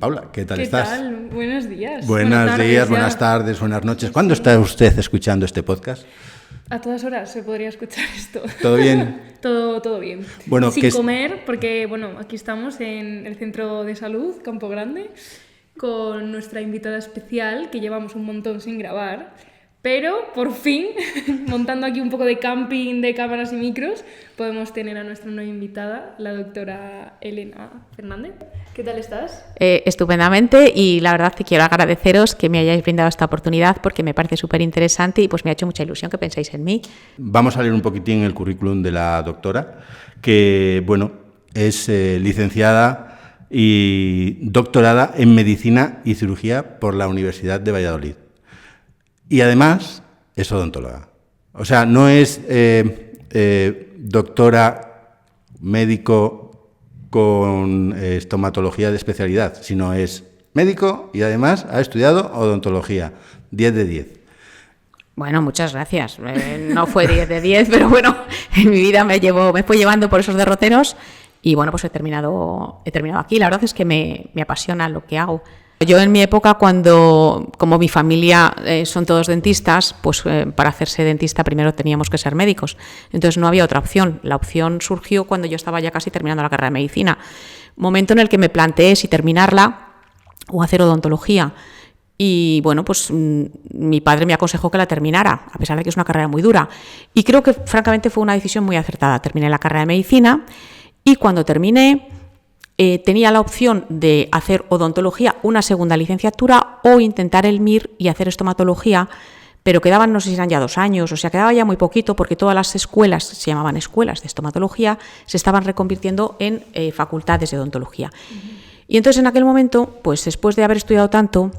Paula, ¿qué tal ¿Qué estás? tal? Buenos días. Buenos días, buenas tardes, buenas noches. ¿Cuándo está usted escuchando este podcast? A todas horas se podría escuchar esto. ¿Todo bien? Todo bien. Bueno, sin comer, porque aquí estamos en el Centro de Salud, Campo Grande, con nuestra invitada especial, que llevamos un montón sin grabar, pero por fin, montando aquí un poco de camping de cámaras y micros, podemos tener a nuestra nueva invitada, la doctora Elena Fernández. ¿Qué tal estás? Estupendamente, y la verdad que quiero agradeceros que me hayáis brindado esta oportunidad porque me parece súper interesante y pues me ha hecho mucha ilusión que penséis en mí. Vamos a leer un poquitín el currículum de la doctora, que bueno, es licenciada y doctorada en Medicina y Cirugía por la Universidad de Valladolid. Y además es odontóloga. O sea, no es doctora médico con estomatología de especialidad, sino es médico y además ha estudiado odontología. 10 de 10. Bueno, muchas gracias. No fue 10 de 10, pero bueno, en mi vida me fue llevando por esos derroteros y bueno, pues he terminado aquí. La verdad es que me apasiona lo que hago. Yo en mi época, como mi familia son todos dentistas, pues para hacerse dentista primero teníamos que ser médicos. Entonces no había otra opción. La opción surgió cuando yo estaba ya casi terminando la carrera de medicina. Momento en el que me planteé si terminarla o hacer odontología. Y bueno, pues mi padre me aconsejó que la terminara, a pesar de que es una carrera muy dura. Y creo que francamente fue una decisión muy acertada. Terminé la carrera de medicina y cuando terminé tenía la opción de hacer odontología, una segunda licenciatura, o intentar el MIR y hacer estomatología, pero quedaban, no sé si eran ya 2 años, o sea, quedaba ya muy poquito porque todas las escuelas, se llamaban escuelas de estomatología, se estaban reconvirtiendo en facultades de odontología. Y entonces en aquel momento, pues después de haber estudiado tanto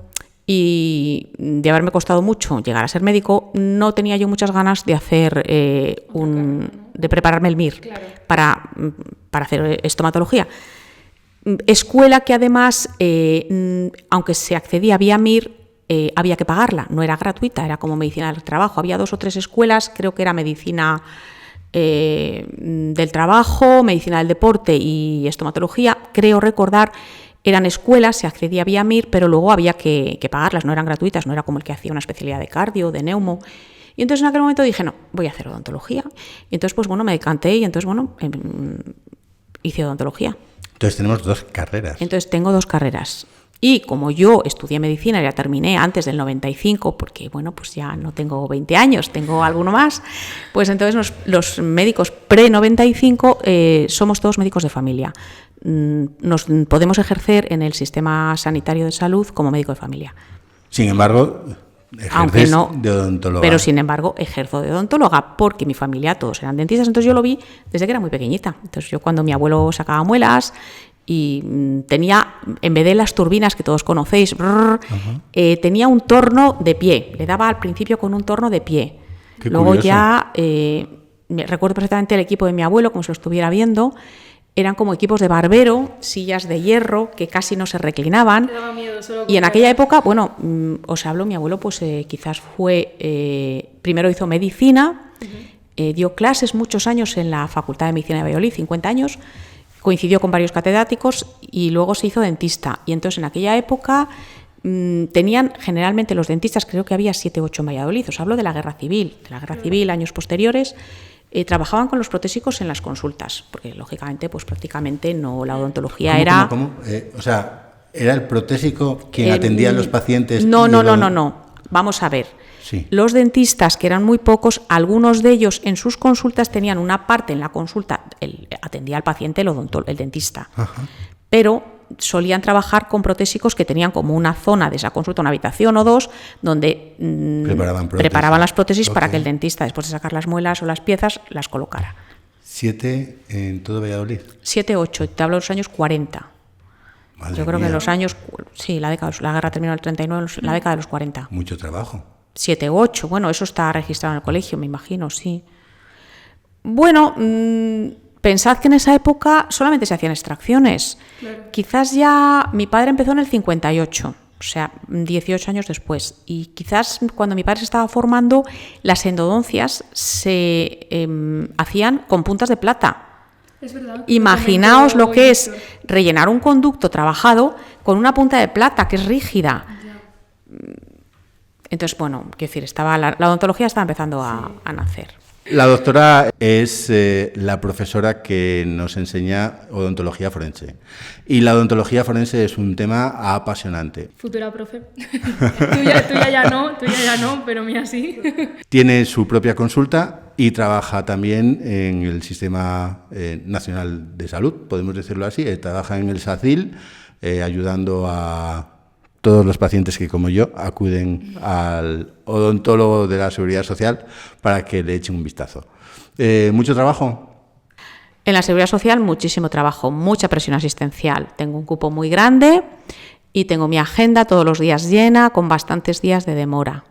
y de haberme costado mucho llegar a ser médico, no tenía yo muchas ganas de hacer de prepararme el MIR, claro, para hacer estomatología. Escuela que además, aunque se accedía vía MIR, había que pagarla, no era gratuita, era como medicina del trabajo. Había 2 o 3 escuelas, creo que era medicina del trabajo, medicina del deporte y estomatología, creo recordar, eran escuelas, se accedía vía MIR, pero luego había que pagarlas, no eran gratuitas, no era como el que hacía una especialidad de cardio, de neumo. Y entonces en aquel momento dije, no, voy a hacer odontología. Y entonces, pues bueno, me decanté y entonces, bueno, hice odontología. Entonces tenemos 2 carreras. Entonces tengo 2 carreras. Y como yo estudié medicina y la terminé antes del 95, porque bueno, pues ya no tengo 20 años, tengo alguno más, pues entonces los médicos pre-95 somos todos médicos de familia. Nos podemos ejercer en el sistema sanitario de salud como médico de familia. Sin embargo, ejerces de odontóloga. Pero sin embargo ejerzo de odontóloga porque mi familia todos eran dentistas, entonces yo lo vi desde que era muy pequeñita. Entonces yo cuando mi abuelo sacaba muelas y tenía, en vez de las turbinas que todos conocéis, tenía un torno de pie, le daba al principio con un torno de pie. Qué luego curioso. Ya me recuerdo perfectamente el equipo de mi abuelo como si lo estuviera viendo. Eran como equipos de barbero, sillas de hierro que casi no se reclinaban. Te daba miedo solo Y en aquella época, bueno, os hablo, mi abuelo pues quizás fue, primero hizo medicina, dio clases muchos años en la Facultad de Medicina de Valladolid, 50 años, coincidió con varios catedráticos y luego se hizo dentista. Y entonces en aquella época tenían generalmente los dentistas, creo que había 7 o 8 en Valladolid, os hablo de la Guerra Civil, años posteriores. Trabajaban con los protésicos en las consultas, porque lógicamente, pues prácticamente no, la odontología era... ¿Cómo? O sea, ¿era el protésico quien atendía a los pacientes? No. Vamos a ver. Sí. Los dentistas, que eran muy pocos, algunos de ellos en sus consultas tenían una parte en la consulta, atendía al paciente el dentista, Ajá. pero solían trabajar con protésicos que tenían como una zona de esa consulta, una habitación o 2, donde preparaban las prótesis para que el dentista, después de sacar las muelas o las piezas, las colocara. 7 en todo Valladolid. 7, 8, te hablo de los años 40. Madre Yo creo mía. que en los años, sí, la guerra terminó en el 39, la década de los 40. Mucho trabajo. 7, 8, bueno, eso está registrado en el colegio, me imagino, sí. Bueno, pensad que en esa época solamente se hacían extracciones. Claro. Quizás ya mi padre empezó en el 58, o sea, 18 años después. Y quizás cuando mi padre se estaba formando, las endodoncias se hacían con puntas de plata. Es verdad. Imaginaos lo que es rellenar un conducto trabajado con una punta de plata que es rígida. Entonces, bueno, quiero decir, la odontología estaba empezando a nacer. La doctora es la profesora que nos enseña odontología forense. Y la odontología forense es un tema apasionante. Futura profe. Tuya ya no, pero mía sí. Tiene su propia consulta y trabaja también en el Sistema Nacional de Salud, podemos decirlo así. Trabaja en el SACIL, ayudando a todos los pacientes que, como yo, acuden al odontólogo de la Seguridad Social para que le echen un vistazo. ¿Mucho trabajo? En la Seguridad Social, muchísimo trabajo, mucha presión asistencial. Tengo un cupo muy grande y tengo mi agenda todos los días llena, con bastantes días de demora,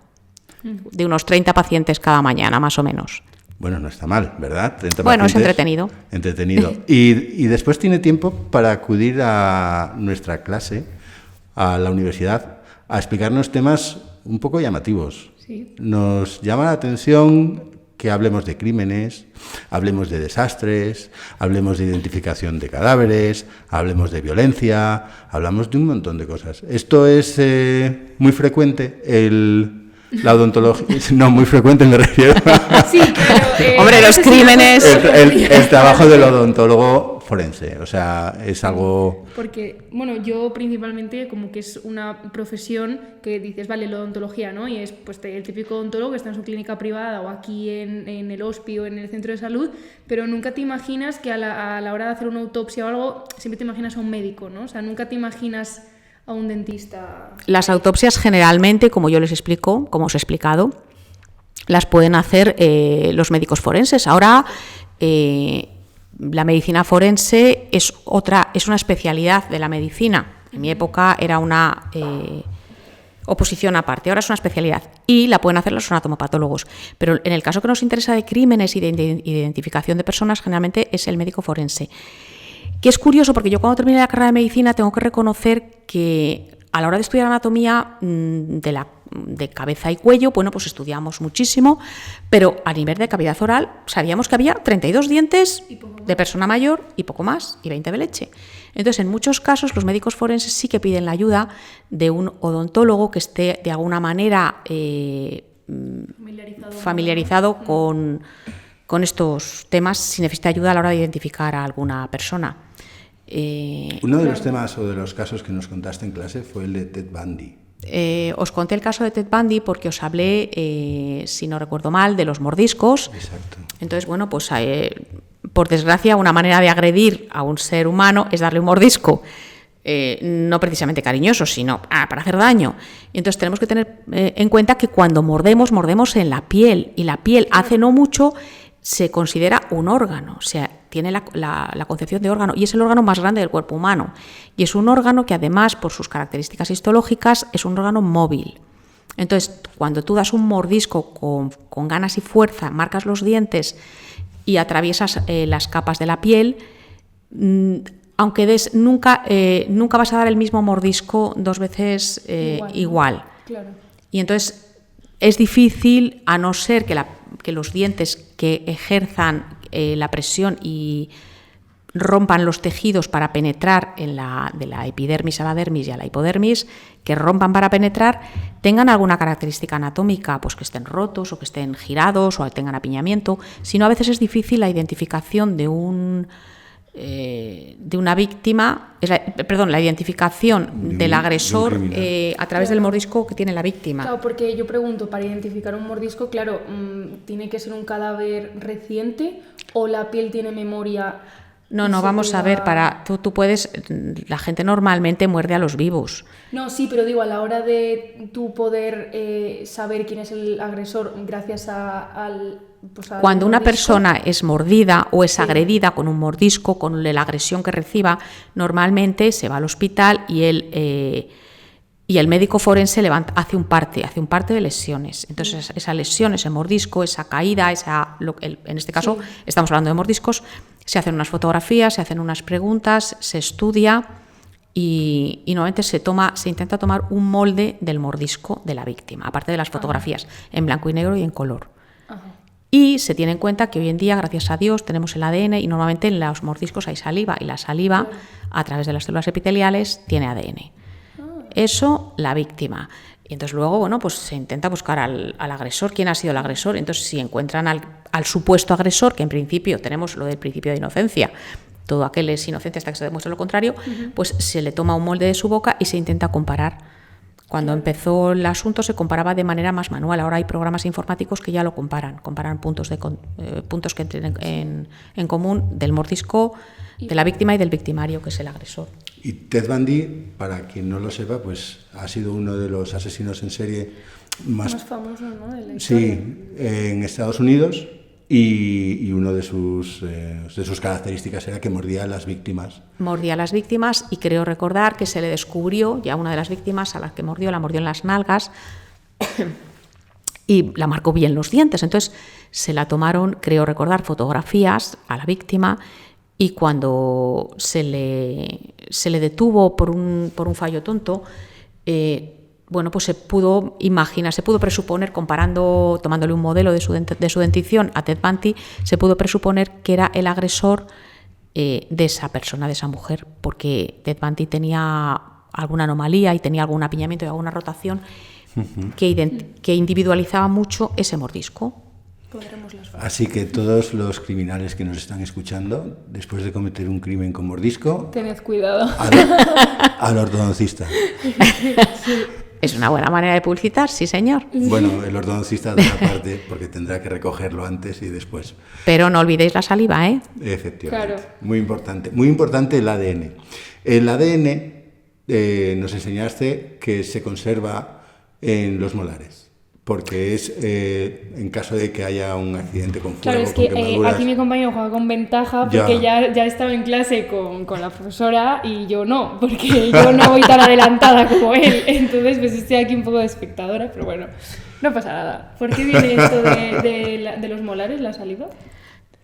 de unos 30 pacientes cada mañana, más o menos. Bueno, no está mal, ¿verdad? 30 bueno, pacientes, es entretenido. Entretenido. Y después tiene tiempo para acudir a nuestra clase, a la universidad, a explicarnos temas un poco llamativos. Sí. Nos llama la atención que hablemos de crímenes, hablemos de desastres, hablemos de identificación de cadáveres, hablemos de violencia, hablamos de un montón de cosas. Esto es muy frecuente, la odontología, no, muy frecuente me refiero. Sí, pero... Hombre, los crímenes... El trabajo del odontólogo forense, o sea, es algo... Porque, bueno, yo principalmente como que es una profesión que dices, vale, la odontología, ¿no? Y es pues el típico odontólogo que está en su clínica privada o aquí en el HOSPI o en el centro de salud, pero nunca te imaginas que a la hora de hacer una autopsia o algo, siempre te imaginas a un médico, ¿no? O sea, nunca te imaginas a un dentista. Las autopsias generalmente, como yo les explico, como os he explicado, las pueden hacer los médicos forenses. Ahora la medicina forense es una especialidad de la medicina. En mi época era una oposición aparte, ahora es una especialidad y la pueden hacer los anatomopatólogos. Pero en el caso que nos interesa de crímenes y de identificación de personas, generalmente es el médico forense. Que es curioso porque yo cuando terminé la carrera de medicina tengo que reconocer que a la hora de estudiar anatomía de cabeza y cuello, bueno, pues estudiamos muchísimo, pero a nivel de cavidad oral sabíamos que había 32 dientes de persona mayor y poco más, y 20 de leche. Entonces, en muchos casos los médicos forenses sí que piden la ayuda de un odontólogo que esté de alguna manera familiarizado con estos temas, si necesita ayuda a la hora de identificar a alguna persona. Uno de los temas o de los casos que nos contaste en clase fue el de Ted Bundy. Os conté el caso de Ted Bundy porque os hablé, si no recuerdo mal, de los mordiscos. Exacto. Entonces, bueno, pues por desgracia, una manera de agredir a un ser humano es darle un mordisco. No precisamente cariñoso, sino para hacer daño. Y entonces tenemos que tener en cuenta que cuando mordemos en la piel, y la piel hace no mucho se considera un órgano, o sea, tiene la concepción de órgano y es el órgano más grande del cuerpo humano. Y es un órgano que además, por sus características histológicas, es un órgano móvil. Entonces, cuando tú das un mordisco con ganas y fuerza, marcas los dientes y atraviesas las capas de la piel, aunque nunca vas a dar el mismo mordisco dos veces igual. Claro. Y entonces es difícil, a no ser que los dientes que ejerzan la presión y rompan los tejidos para penetrar de la epidermis a la dermis y a la hipodermis, que rompan para penetrar, tengan alguna característica anatómica, pues que estén rotos o que estén girados o tengan apiñamiento. Si no, a veces es difícil la identificación de una víctima, la identificación del agresor a través del mordisco que tiene la víctima. Claro, porque yo pregunto, para identificar un mordisco, claro, ¿tiene que ser un cadáver reciente o la piel tiene memoria? No, vamos a ver, tú puedes, la gente normalmente muerde a los vivos. No, sí, pero digo, a la hora de tú poder saber quién es el agresor gracias al cuando una persona es mordida o es agredida con un mordisco, con la agresión que reciba, normalmente se va al hospital y el médico forense hace un parte de lesiones. Entonces, esa lesión, ese mordisco, esa caída, en este caso estamos hablando de mordiscos, se hacen unas fotografías, se hacen unas preguntas, se estudia y normalmente se intenta tomar un molde del mordisco de la víctima, aparte de las fotografías en blanco y negro y en color. Ajá. Y se tiene en cuenta que hoy en día, gracias a Dios, tenemos el ADN y normalmente en los mordiscos hay saliva y la saliva, a través de las células epiteliales, tiene ADN. Eso, la víctima. Y entonces luego, bueno, pues se intenta buscar al agresor, quién ha sido el agresor. Entonces, si encuentran al supuesto agresor, que en principio tenemos lo del principio de inocencia, todo aquel es inocente hasta que se demuestre lo contrario, pues se le toma un molde de su boca y se intenta comparar. Cuando empezó el asunto se comparaba de manera más manual. Ahora hay programas informáticos que ya lo comparan puntos que tienen en común del mordisco, de la víctima y del victimario, que es el agresor. Y Ted Bundy, para quien no lo sepa, pues ha sido uno de los asesinos en serie más famosos, ¿no? De la historia. Sí, en Estados Unidos, y uno de sus características era que mordía a las víctimas. Mordía a las víctimas y creo recordar que se le descubrió, ya una de las víctimas a las que mordió, la mordió en las nalgas y la marcó bien los dientes. Entonces se la tomaron, creo recordar, fotografías a la víctima. Y cuando se le detuvo por un fallo tonto, bueno, pues se pudo presuponer, tomándole un modelo de su dentición a Ted Bundy, se pudo presuponer que era el agresor de esa persona, de esa mujer, porque Ted Bundy tenía alguna anomalía y tenía algún apiñamiento y alguna rotación que individualizaba mucho ese mordisco. Así que todos los criminales que nos están escuchando, después de cometer un crimen con mordisco, tened cuidado al ortodoncista. Sí. Es una buena manera de publicitar, sí señor. Bueno, el ortodoncista de la parte, porque tendrá que recogerlo antes y después. Pero no olvidéis la saliva, ¿eh? Efectivamente. Claro. Muy importante el ADN. El ADN nos enseñaste que se conserva en los molares. Porque es en caso de que haya un accidente con fuego, claro, es que aquí mi compañero juega con ventaja porque ya estaba en clase con la profesora y yo no, porque yo no voy tan adelantada como él. Entonces pues estoy aquí un poco de espectadora, pero bueno, no pasa nada. ¿Por qué viene esto de los molares, la saliva?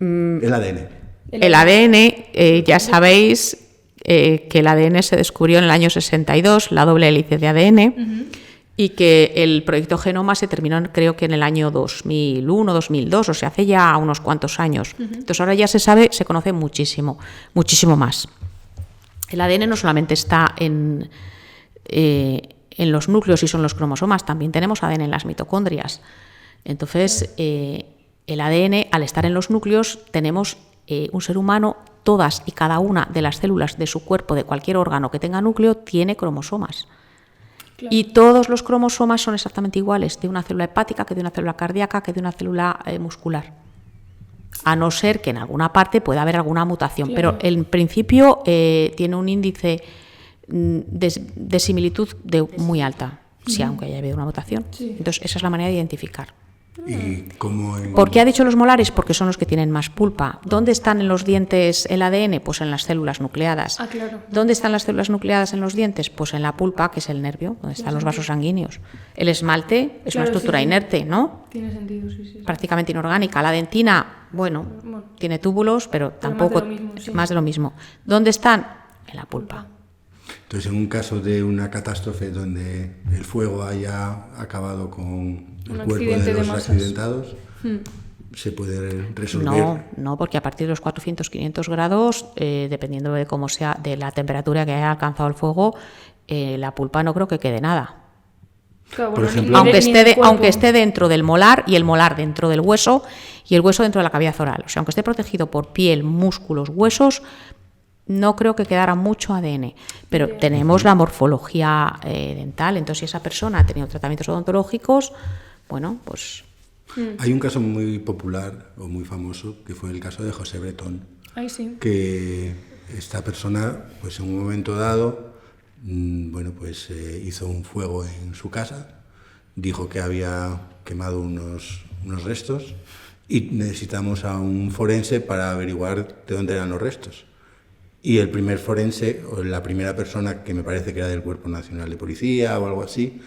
El ADN. El ADN, ya sabéis que el ADN se descubrió en el año 62, la doble hélice de ADN. Y que el proyecto Genoma se terminó, creo que en el año 2001, 2002, o sea, hace ya unos cuantos años. Entonces ahora ya se conoce muchísimo más. El ADN no solamente está en los núcleos y son los cromosomas, también tenemos ADN en las mitocondrias. Entonces, el ADN, al estar en los núcleos, tenemos un ser humano, todas y cada una de las células de su cuerpo, de cualquier órgano que tenga núcleo, tiene cromosomas. Claro. Y todos los cromosomas son exactamente iguales de una célula hepática que de una célula cardíaca que de una célula muscular. A no ser que en alguna parte pueda haber alguna mutación, claro. Pero en principio tiene un índice de similitud muy alta, sí, aunque haya habido una mutación. Sí. Entonces esa es la manera de identificar. ¿Y ¿Por qué ha dicho los molares? Porque son los que tienen más pulpa. ¿Dónde están en los dientes el ADN? Pues en las células nucleadas. Ah, claro. ¿Dónde están las células nucleadas en los dientes? Pues en la pulpa, que es el nervio, donde están los vasos sanguíneos. El esmalte es una estructura inerte, ¿no? Tiene sentido, sí. Prácticamente inorgánica. La dentina, bueno, tiene túbulos, pero tampoco más de lo mismo. ¿Dónde están? En la pulpa. Entonces, en un caso de una catástrofe donde el fuego haya acabado con el cuerpo de los accidentados, ¿se puede resolver? No, porque a partir de los 400-500 grados, dependiendo de cómo sea, de la temperatura que haya alcanzado el fuego, la pulpa no creo que quede nada. Claro, por ejemplo, aunque esté dentro del molar y el molar dentro del hueso y el hueso dentro de la cavidad oral. O sea, aunque esté protegido por piel, músculos, huesos, no creo que quedara mucho ADN, pero tenemos la morfología dental. Entonces, si esa persona ha tenido tratamientos odontológicos, bueno, pues... Hay un caso muy popular o muy famoso, que fue el caso de José Bretón. Ay, sí. Que esta persona, pues en un momento dado, bueno, pues hizo un fuego en su casa, dijo que había quemado unos restos y necesitamos a un forense para averiguar de dónde eran los restos. Y el primer forense, o la primera persona, que me parece que era del Cuerpo Nacional de Policía o algo así,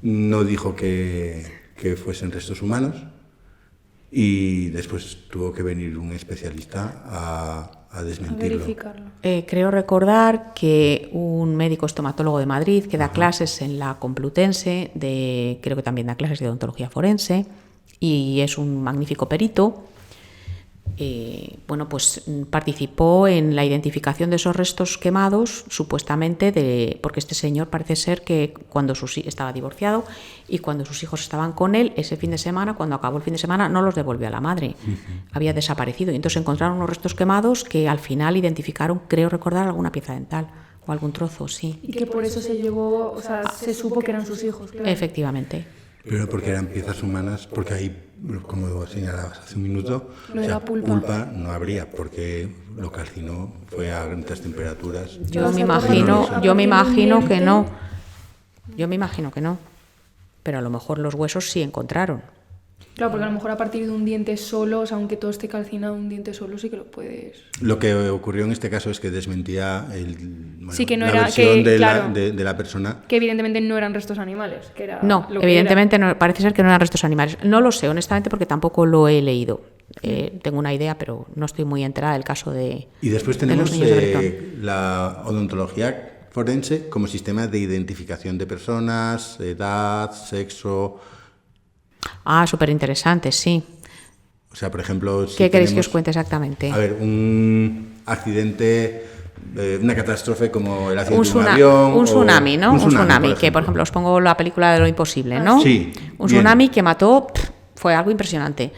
no dijo que fuesen restos humanos, y después tuvo que venir un especialista a desmentirlo. A verificarlo. Creo recordar que un médico estomatólogo de Madrid que da clases en la Complutense, creo que también da clases de odontología forense, y es un magnífico perito. Bueno, pues participó en la identificación de esos restos quemados, supuestamente, porque este señor parece ser que cuando estaba divorciado y cuando sus hijos estaban con él, ese fin de semana, cuando acabó el fin de semana, no los devolvió a la madre, había desaparecido. Y entonces encontraron unos restos quemados que al final identificaron, creo recordar, alguna pieza dental o algún trozo, sí. Y que por eso se llevó, o sea, se supo que eran sus hijos, claro. Efectivamente. Pero porque eran piezas humanas, porque ahí, como señalabas hace un minuto, o sea, pulpa no habría, porque lo calcinó fue a altas temperaturas. Yo me imagino que no. Yo me imagino que no. Pero a lo mejor los huesos sí encontraron. Claro, porque a lo mejor a partir de un diente solo, o sea, aunque todo esté calcinado, un diente solo sí que lo puedes... Lo que ocurrió en este caso es que desmentía sí, que no la era, versión que, de la persona. Que evidentemente no eran restos animales. Que era no, lo evidentemente no, parece ser que no eran restos animales. No lo sé, honestamente, porque tampoco lo he leído. Tengo una idea, pero no estoy muy enterada del caso de... Y después tenemos la odontología forense como sistema de identificación de personas, edad, sexo... Ah, súper interesante, sí. O sea, por ejemplo... Si ¿Qué queréis que os cuente exactamente? A ver, un accidente, una catástrofe como el accidente de un avión... Un tsunami, ¿no? Un tsunami, que por ejemplo os pongo la película de Lo Imposible, ¿no? Sí. Un tsunami que mató, fue algo impresionante.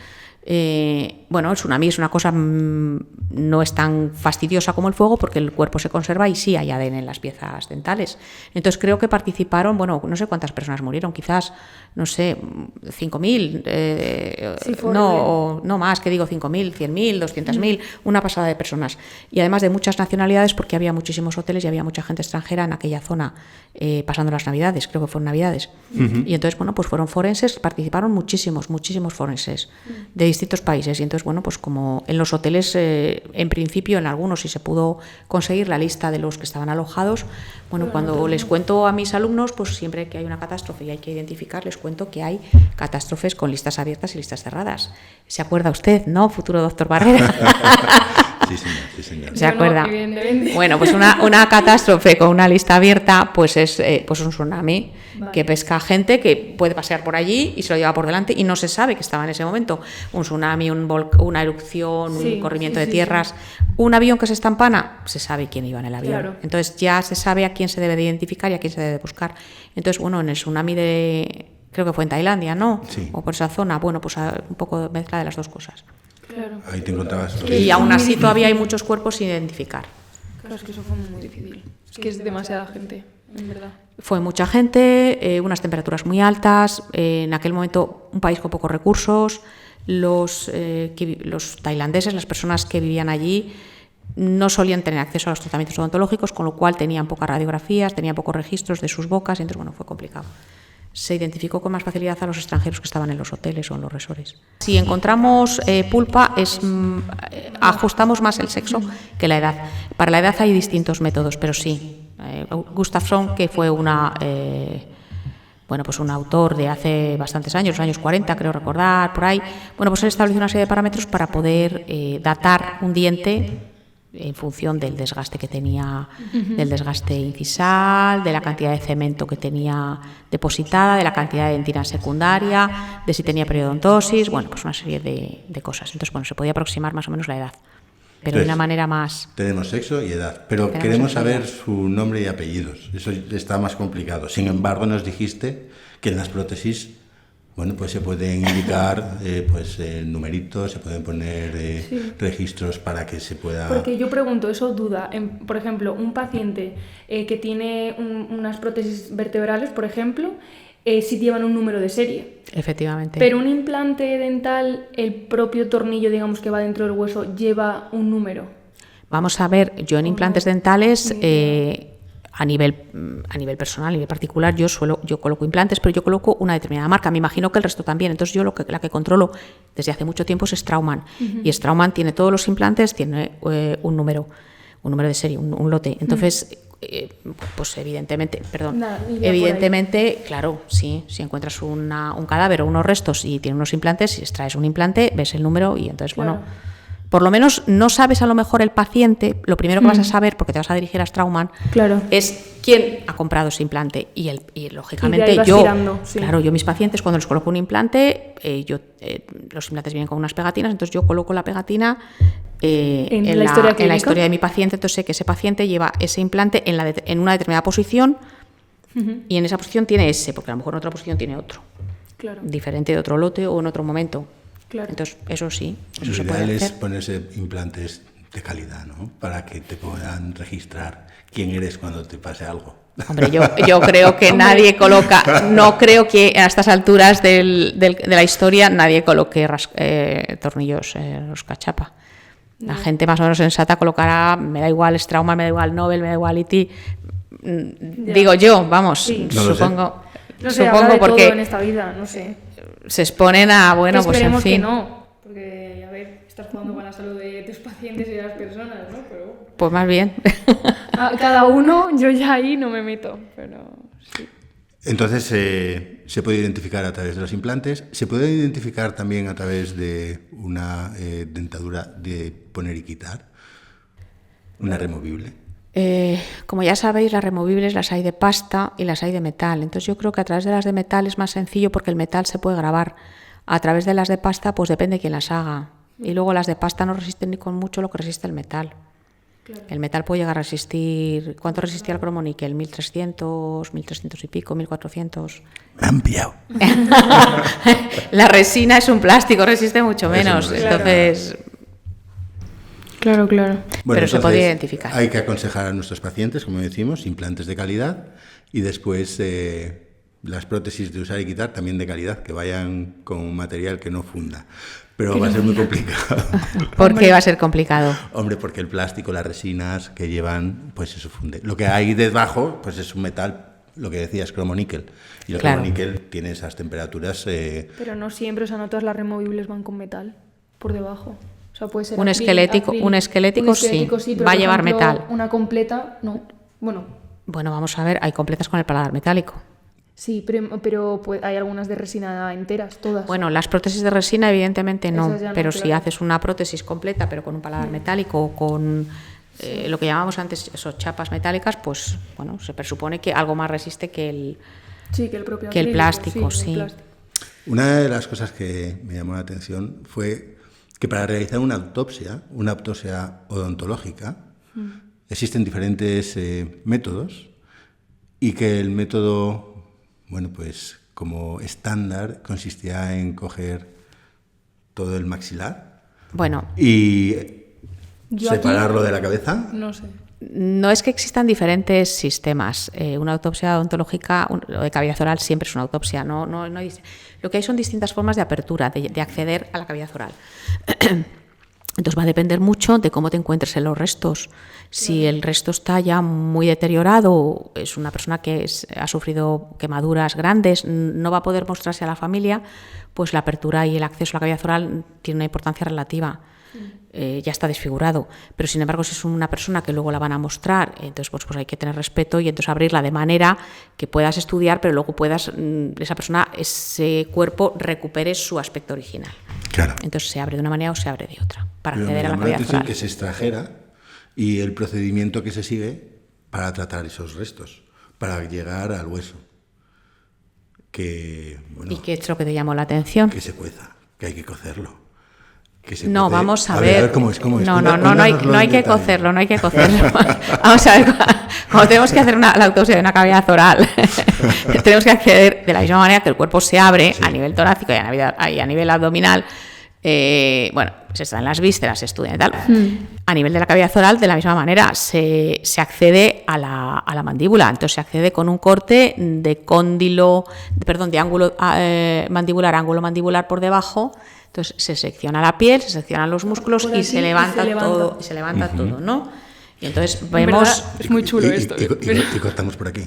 Bueno, el tsunami es una cosa, no es tan fastidiosa como el fuego porque el cuerpo se conserva y sí hay ADN en las piezas dentales. Entonces creo que participaron, bueno, no sé cuántas personas murieron, quizás, no sé, 5.000, no más, que digo 5.000, 100.000, 200.000, una pasada de personas. Y además de muchas nacionalidades porque había muchísimos hoteles y había mucha gente extranjera en aquella zona pasando las Navidades, creo que fueron Navidades. Y entonces, bueno, pues fueron forenses, participaron muchísimos forenses de distintos países. Y entonces, bueno, pues como en los hoteles, en principio, en algunos sí se pudo conseguir la lista de los que estaban alojados. Bueno, cuando les cuento a mis alumnos, pues siempre que hay una catástrofe y hay que identificar, les cuento que hay catástrofes con listas abiertas y listas cerradas. ¿Se acuerda usted, no, futuro doctor Barrera? Sí, señor. ¿Se acuerda? Bueno, pues una catástrofe con una lista abierta, pues es pues un tsunami que pesca gente que puede pasear por allí y se lo lleva por delante y no se sabe que estaba en ese momento. Un tsunami, una erupción, un corrimiento de tierras, un avión que se estampana, se sabe quién iba en el avión. Claro. Entonces ya se sabe a quién se debe de identificar y a quién se debe de buscar. Entonces, bueno, en el tsunami creo que fue en Tailandia, ¿no? Sí. O por esa zona, bueno, pues un poco de mezcla de las dos cosas. Claro. Ahí te encontrabas. Y aún así todavía hay muchos cuerpos sin identificar. Claro, es que eso fue muy difícil. Es que es demasiada gente, en verdad. Fue mucha gente, unas temperaturas muy altas, en aquel momento un país con pocos recursos, los tailandeses, las personas que vivían allí, no solían tener acceso a los tratamientos odontológicos, con lo cual tenían pocas radiografías, tenían pocos registros de sus bocas, y entonces, bueno, fue complicado. Se identificó con más facilidad a los extranjeros que estaban en los hoteles o en los resorts. Si encontramos pulpa, ajustamos más el sexo que la edad. Para la edad hay distintos métodos, pero sí. Gustafsson, que fue un autor de hace bastantes años, los años 40, creo recordar, por ahí. Bueno, pues él estableció una serie de parámetros para poder datar un diente en función del desgaste que tenía, del desgaste incisal, de la cantidad de cemento que tenía depositada, de la cantidad de dentina secundaria, de si tenía periodontosis, bueno, pues una serie de cosas. Entonces, bueno, se podía aproximar más o menos la edad, pero de una manera más... Tenemos sexo y edad, pero queremos saber su nombre y apellidos. Eso está más complicado. Sin embargo, nos dijiste que en las prótesis, bueno, pues se pueden indicar numeritos, se pueden poner registros para que se pueda... Porque yo pregunto, eso duda. Por ejemplo, un paciente que tiene unas prótesis vertebrales, por ejemplo, sí llevan un número de serie. Efectivamente. Pero un implante dental, el propio tornillo, digamos, que va dentro del hueso, lleva un número. Vamos a ver, yo en implantes dentales... A nivel personal, a nivel particular, yo coloco implantes, pero yo coloco una determinada marca. Me imagino que el resto también. Entonces yo la que controlo desde hace mucho tiempo es Straumann. Y Straumann tiene todos los implantes, tiene un número de serie, un lote. Entonces, pues evidentemente, claro, sí, si encuentras un cadáver o unos restos y tiene unos implantes, si extraes un implante, ves el número y entonces, claro. bueno, Por lo menos no sabes a lo mejor el paciente, lo primero que vas a saber, porque te vas a dirigir a Straumann, Claro. es quién ha comprado ese implante. Y lógicamente Y de ahí vas yo, tirando, sí. claro, yo mis pacientes cuando les coloco un implante, los implantes vienen con unas pegatinas, entonces yo coloco la pegatina en la historia de mi paciente, entonces sé que ese paciente lleva ese implante en una determinada posición y en esa posición tiene ese, porque a lo mejor en otra posición tiene otro, Claro. diferente de otro lote o en otro momento. Claro. Entonces, eso sí, eso Lo se puede ideal es hacer. ponerse implantes de calidad, ¿no? Para que te puedan registrar quién eres cuando te pase algo. Hombre, yo creo que nadie coloca, no creo que a estas alturas de la historia nadie coloque tornillos roscachapa. La gente más o menos sensata colocará, me da igual Straumann, me da igual Nobel, me da igual IT. Digo yo, vamos, Sí. No lo sé. No sé, habrá supongo de porque todo en esta vida, no sé. se exponen a, bueno, pues en Esperemos que fin. no, porque, a ver, estás jugando con la salud de tus pacientes y de las personas, ¿no? Pero Pues más bien. cada uno, yo ya ahí no me meto, pero sí. Entonces, se puede identificar a través de los implantes, se puede identificar también a través de una dentadura de poner y quitar, una removible. Como ya sabéis, las removibles las hay de pasta y las hay de metal. Entonces yo creo que a través de las de metal es más sencillo porque el metal se puede grabar. A través de las de pasta, pues depende de quién las haga. Y luego las de pasta no resisten ni con mucho lo que resiste el metal. Claro. El metal puede llegar a resistir... ¿Cuánto resistía el cromoníquel? 1300, 1300 y pico, 1400. Me han pillado. La resina es un plástico, resiste mucho menos. Claro. Entonces, Claro. Pero se puede identificar. Hay que aconsejar a nuestros pacientes, como decimos, implantes de calidad y después las prótesis de usar y quitar también de calidad, que vayan con un material que no funda. Pero va a ser muy complicado. ¿por qué va a ser complicado? Hombre, porque el plástico, las resinas que llevan, pues eso funde. Lo que hay debajo, pues es un metal, lo que decías, cromoníquel. Y el Claro. cromoníquel tiene esas temperaturas. Pero no siempre, o sea, no todas las removibles van con metal por debajo. O sea, puede ser Un esquelético sí, pero, va a por llevar ejemplo, metal. Una completa, no. Bueno, Bueno, vamos a ver, hay completas con el paladar metálico. sí, pero hay algunas de resina enteras, todas. Bueno, las prótesis de resina evidentemente no, Esas ya no, pero si claro. haces una prótesis completa pero con un paladar metálico o con lo que llamábamos antes chapas metálicas, pues bueno, se presupone que algo más resiste que el... Sí, que el propio que el acrílico, plástico, el sí. plástico. Una de las cosas que me llamó la atención fue que para realizar una autopsia odontológica, existen diferentes métodos y que el método, bueno, pues como estándar consistía en coger todo el maxilar Bueno, y Yo aquí- separarlo de la cabeza. No sé. no es que existan diferentes sistemas. Una autopsia odontológica o de cavidad oral siempre es una autopsia. No hay, lo que hay son distintas formas de apertura, de acceder a la cavidad oral. Entonces va a depender mucho de cómo te encuentres en los restos. Si el resto está ya muy deteriorado, es una persona que ha sufrido quemaduras grandes, no va a poder mostrarse a la familia, pues la apertura y el acceso a la cavidad oral tiene una importancia relativa. Ya está desfigurado, pero sin embargo si es una persona que luego la van a mostrar, entonces pues hay que tener respeto y entonces abrirla de manera que puedas estudiar, pero luego puedas, esa persona, ese cuerpo recupere su aspecto original. Claro. Entonces se abre de una manera o se abre de otra para Pero acceder a me la llamó la cavidad atención oral. que se extrajera y el procedimiento que se sigue para tratar esos restos, para llegar al hueso. Que, bueno, ¿Y qué es lo que te llamó la atención? que se cueza, que hay que cocerlo. Que se No, cuece. vamos a ver. ¿Cómo es? ¿Cómo es? No Cuéntanoslo hay en que detalle. cocerlo, no hay que cocerlo. Vamos a ver, como tenemos que hacer la autopsia de una cavidad oral, tenemos que acceder de la misma manera que el cuerpo se abre a nivel torácico y a nivel abdominal. Bueno, se están las vísceras, se estudian y tal. A nivel de la cavidad oral, de la misma manera, se accede a la mandíbula. Entonces se accede con un corte de de ángulo mandibular, ángulo mandibular por debajo. Entonces se secciona la piel, se seccionan los músculos Por y aquí, se levanta y se todo, y se levanta todo, ¿no? Y entonces En vemos. verdad, es muy chulo esto. Y cortamos por aquí.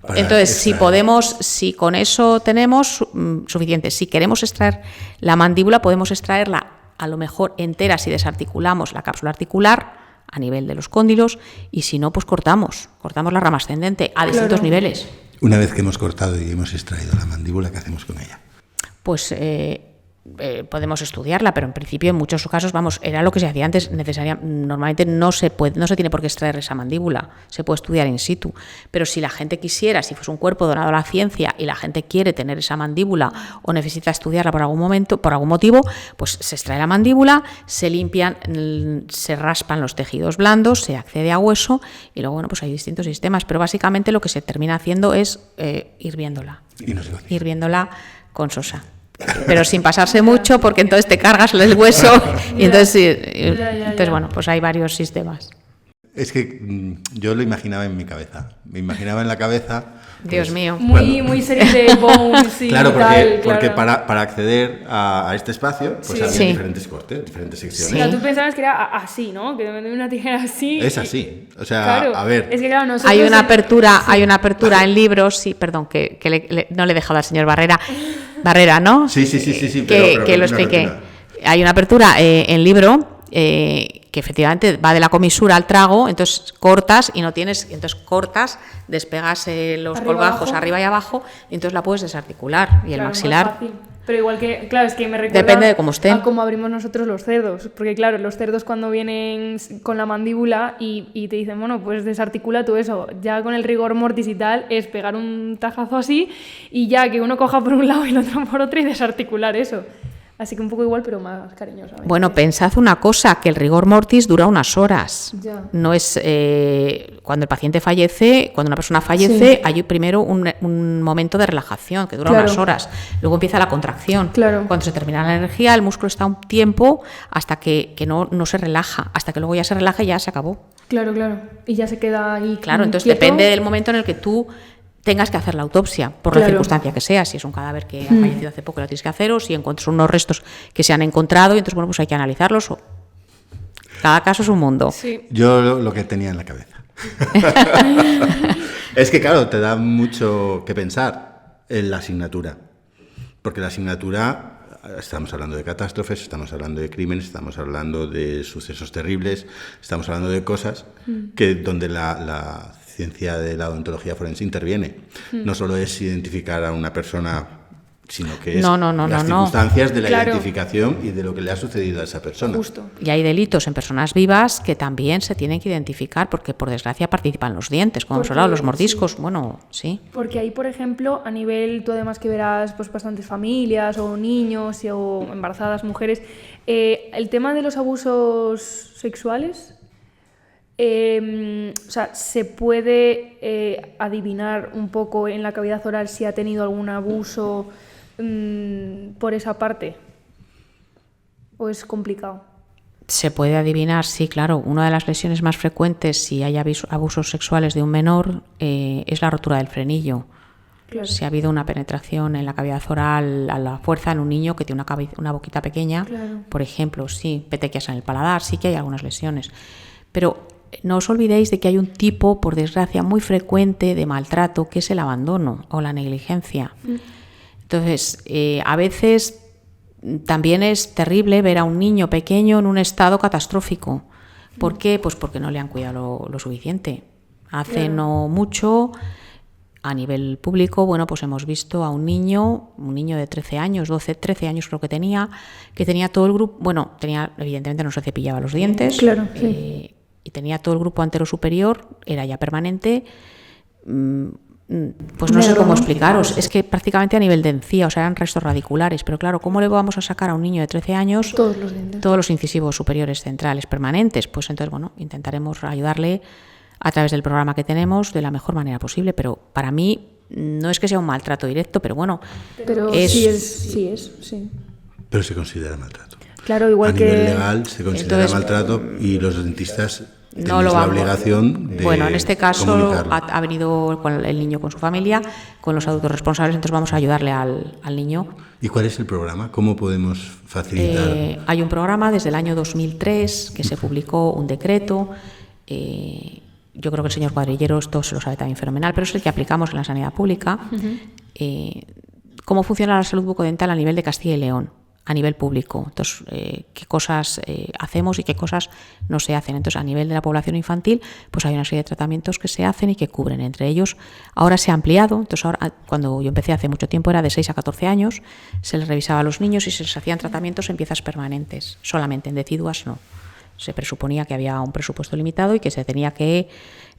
Para Entonces, si extraer. si con eso tenemos suficiente, si queremos extraer la mandíbula, podemos extraerla a lo mejor entera si desarticulamos la cápsula articular a nivel de los cóndilos, y si no, pues cortamos la rama ascendente a distintos niveles. Una vez que hemos cortado y hemos extraído la mandíbula, ¿qué hacemos con ella? Pues podemos estudiarla, pero en principio en muchos casos, vamos, era lo que se hacía antes, normalmente no se tiene por qué extraer esa mandíbula, se puede estudiar in situ, pero si la gente quisiera, si fuese un cuerpo donado a la ciencia y la gente quiere tener esa mandíbula o necesita estudiarla por algún motivo, pues se extrae la mandíbula, se limpian, se raspan los tejidos blandos, se accede a hueso y luego, bueno, pues hay distintos sistemas, pero básicamente lo que se termina haciendo es hirviéndola con sosa. Pero sin pasarse mucho, porque entonces te cargas el hueso y entonces bueno, pues hay varios sistemas. Es que yo lo imaginaba en mi cabeza. Me imaginaba en la cabeza. Dios mío. Muy serie de Bones y claro, tal. porque para acceder a este espacio, pues había Sí. diferentes cortes, diferentes secciones. Sí. Claro, tú pensabas que era así, ¿no? Que de una tijera así. Es así. O sea, Claro, a ver. es que claro, nosotros Hay una apertura en libros, sí, perdón, que no le he dejado al señor Barrera, ¿no? Sí, Que lo expliqué. Hay una apertura en libro que efectivamente va de la comisura al trago, entonces cortas, despegas los colgajos arriba y abajo, y entonces la puedes desarticular, y el maxilar. Más fácil. Pero igual que, claro, es que me recuerda Depende de cómo esté. a cómo abrimos nosotros los cerdos. Porque claro, los cerdos cuando vienen con la mandíbula y te dicen, bueno, pues desarticula tú eso. Ya con el rigor mortis y tal, es pegar un tajazo así y ya que uno coja por un lado y el otro por otro y desarticular eso. Así que un poco igual, pero más cariñosamente. Bueno, pensad una cosa, que el rigor mortis dura unas horas. Ya. No es cuando el paciente fallece, cuando una persona fallece, Sí. hay primero un momento de relajación que dura Claro. unas horas. Luego empieza la contracción. Claro. Cuando se termina la energía, el músculo está un tiempo hasta que no se relaja, hasta que luego ya se relaja y ya se acabó. Claro. Y ya se queda ahí. Claro, entonces quieto. depende del momento en el que tú tengas que hacer la autopsia, por la Claro. circunstancia que sea, si es un cadáver que ha fallecido hace poco y lo tienes que hacer, o si encuentras unos restos que se han encontrado, y entonces, bueno, pues hay que analizarlos. Cada caso es un mundo. Sí. Yo lo que tenía en la cabeza. Es que, claro, te da mucho que pensar en la asignatura. Porque la asignatura, estamos hablando de catástrofes, estamos hablando de crímenes, estamos hablando de sucesos terribles, estamos hablando de cosas donde la ciencia de la odontología forense interviene. No solo es identificar a una persona, sino que es las circunstancias de la Claro. identificación y de lo que le ha sucedido a esa persona. Justo. Y hay delitos en personas vivas que también se tienen que identificar, porque por desgracia participan los dientes, como hemos Porque, hablado, los mordiscos, bueno, sí. Porque ahí, por ejemplo, a nivel, tú además que verás pues bastantes familias o niños o embarazadas, mujeres, el tema de los abusos sexuales, o sea, ¿se puede adivinar un poco en la cavidad oral si ha tenido algún abuso por esa parte? ¿O es complicado? Se puede adivinar, sí, claro. Una de las lesiones más frecuentes, si hay abusos sexuales de un menor, es la rotura del frenillo. Claro. Si ha habido una penetración en la cavidad oral a la fuerza en un niño que tiene una boquita pequeña, Claro. por ejemplo, sí, petequias en el paladar, sí que hay algunas lesiones. Pero no os olvidéis de que hay un tipo, por desgracia, muy frecuente de maltrato, que es el abandono o la negligencia. Entonces, a veces también es terrible ver a un niño pequeño en un estado catastrófico. ¿Por qué? Pues porque no le han cuidado lo suficiente. Hace no mucho, a nivel público, bueno, pues hemos visto a un niño de 13 años, 12, 13 años creo que tenía todo el grupo, bueno, evidentemente no se cepillaba los dientes. Claro, sí. Y tenía todo el grupo antero superior, era ya permanente, pues no sé cómo explicaros, es que prácticamente a nivel de encía, o sea, eran restos radiculares, pero claro, ¿cómo le vamos a sacar a un niño de 13 años Todos los dientes. todos los incisivos superiores centrales permanentes? Pues entonces, bueno, intentaremos ayudarle a través del programa que tenemos de la mejor manera posible, pero para mí no es que sea un maltrato directo, pero bueno, Pero sí es. Pero se considera maltrato. Claro, igual a que... nivel legal se considera Entonces, maltrato y los dentistas no tienen lo la vamos. obligación de Bueno, en este caso comunicarlo. ha venido el niño con su familia, con los adultos responsables, entonces vamos a ayudarle al niño. ¿Y cuál es el programa? ¿Cómo podemos facilitar? Hay un programa desde el año 2003 que se publicó un decreto. Yo creo que el señor Cuadrillero esto se lo sabe también fenomenal, pero es el que aplicamos en la sanidad pública. ¿Cómo funciona la salud bucodental a nivel de Castilla y León? a nivel público. Entonces, qué cosas hacemos y qué cosas no se hacen. Entonces, a nivel de la población infantil, pues hay una serie de tratamientos que se hacen y que cubren. Entre ellos, ahora se ha ampliado. Entonces, ahora, cuando yo empecé hace mucho tiempo, era de 6 a 14 años, se les revisaba a los niños y se les hacían tratamientos en piezas permanentes, solamente en deciduas no. Se presuponía que había un presupuesto limitado y que se tenía que